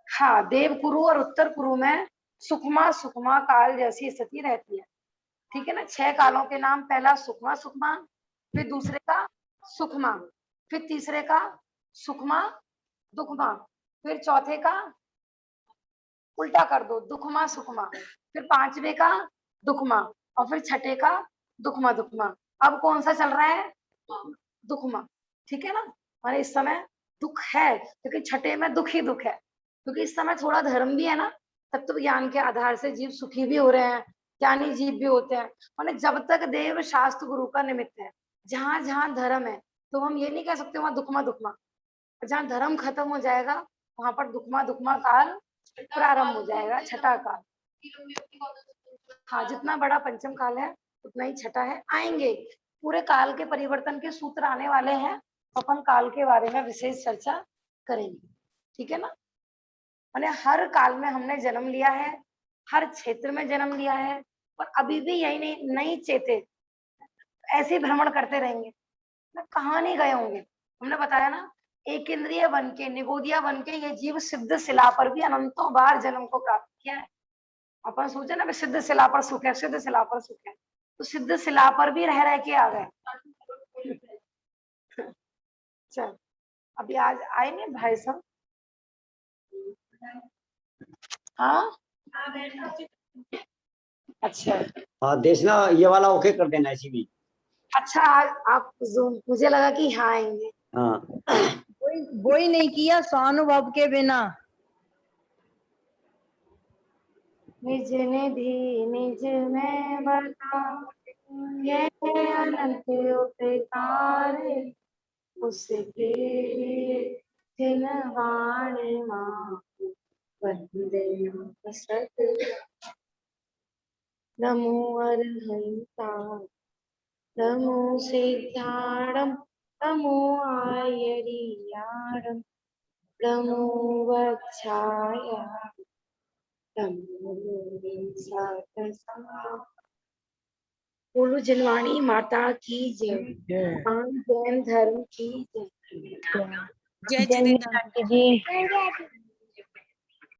हाँ, देव कुरु और उत्तर कुरु में सुकमा सुकमा काल जैसी स्थिति रहती है, ठीक है ना। 6 कालों के नाम, पहला सुकमा सुकमा, फिर दूसरे का सुकमा, फिर तीसरे का सुकमा दुखमा, फिर चौथे का उल्टा कर दो दुखमा सुकमा, फिर 5वें का दुखमा, और फिर 6ठे का दुखमा दुखमा। अब कौन सा चल रहा है? दुखमा, ठीक है ना। हमारे इस समय दुख है, क्योंकि 6ठे में दुख ही दुख है, क्योंकि इस समय थोड़ा धर्म भी है ना, तत्व ज्ञान के आधार से जीव सुखी भी हो रहे हैं, ज्ञानी जीव भी होते हैं। माने जब तक देव शास्त्र गुरु का निमित्त है, जहां जहां धर्म है, तो हम ये नहीं कह सकते वहां दुखमा दुखमा। जहां धर्म खत्म हो जाएगा, वहां पर दुखमा दुखमा काल प्रारंभ हो जाएगा, 6ठा काल। हाँ, जितना बड़ा पंचम काल है उतना ही 6ठा है। आएंगे पूरे काल के परिवर्तन के सूत्र आने वाले हैं, अपन काल के बारे में विशेष चर्चा करेंगे, ठीक है ना। मैंने हर काल में हमने जन्म लिया है, हर क्षेत्र में जन्म लिया है, और अभी भी यही नहीं चेते, ऐसे भ्रमण करते रहेंगे ना, कहाँ नहीं गए होंगे। हमने बताया ना, एक इंद्रिय बन के, निगोदिया बन के ये जीव सिद्ध शिला पर भी अनंतों बार जन्म को प्राप्त किया है। अपन सोचे ना सिद्ध शिला पर सुख है, सिद्ध शिला पर सुख है, तो सिद्ध शिला पर भी रह के आ गए। चल, अभी आज आए नहीं भाई साहब? हाँ अच्छा हाँ, देखना ये वाला ओके कर देना इसी भी। अच्छा, आप मुझे लगा कि यहाँ आएंगे। हाँ, वो ही नहीं किया स्वानुभव के बिना। निज निधि निज में बता, ये अनंत उपकारे, उसके जिनवाणी माँ वंदे सत। नमो अरहंता, नमो सिद्धाणम, नमो आयरियाणम, नमो वत्साय, नमो सातसा। बोलो जिनवाणी माता की जय, जैन धर्म की जय। जय जिनेंद्र। आंटी जी।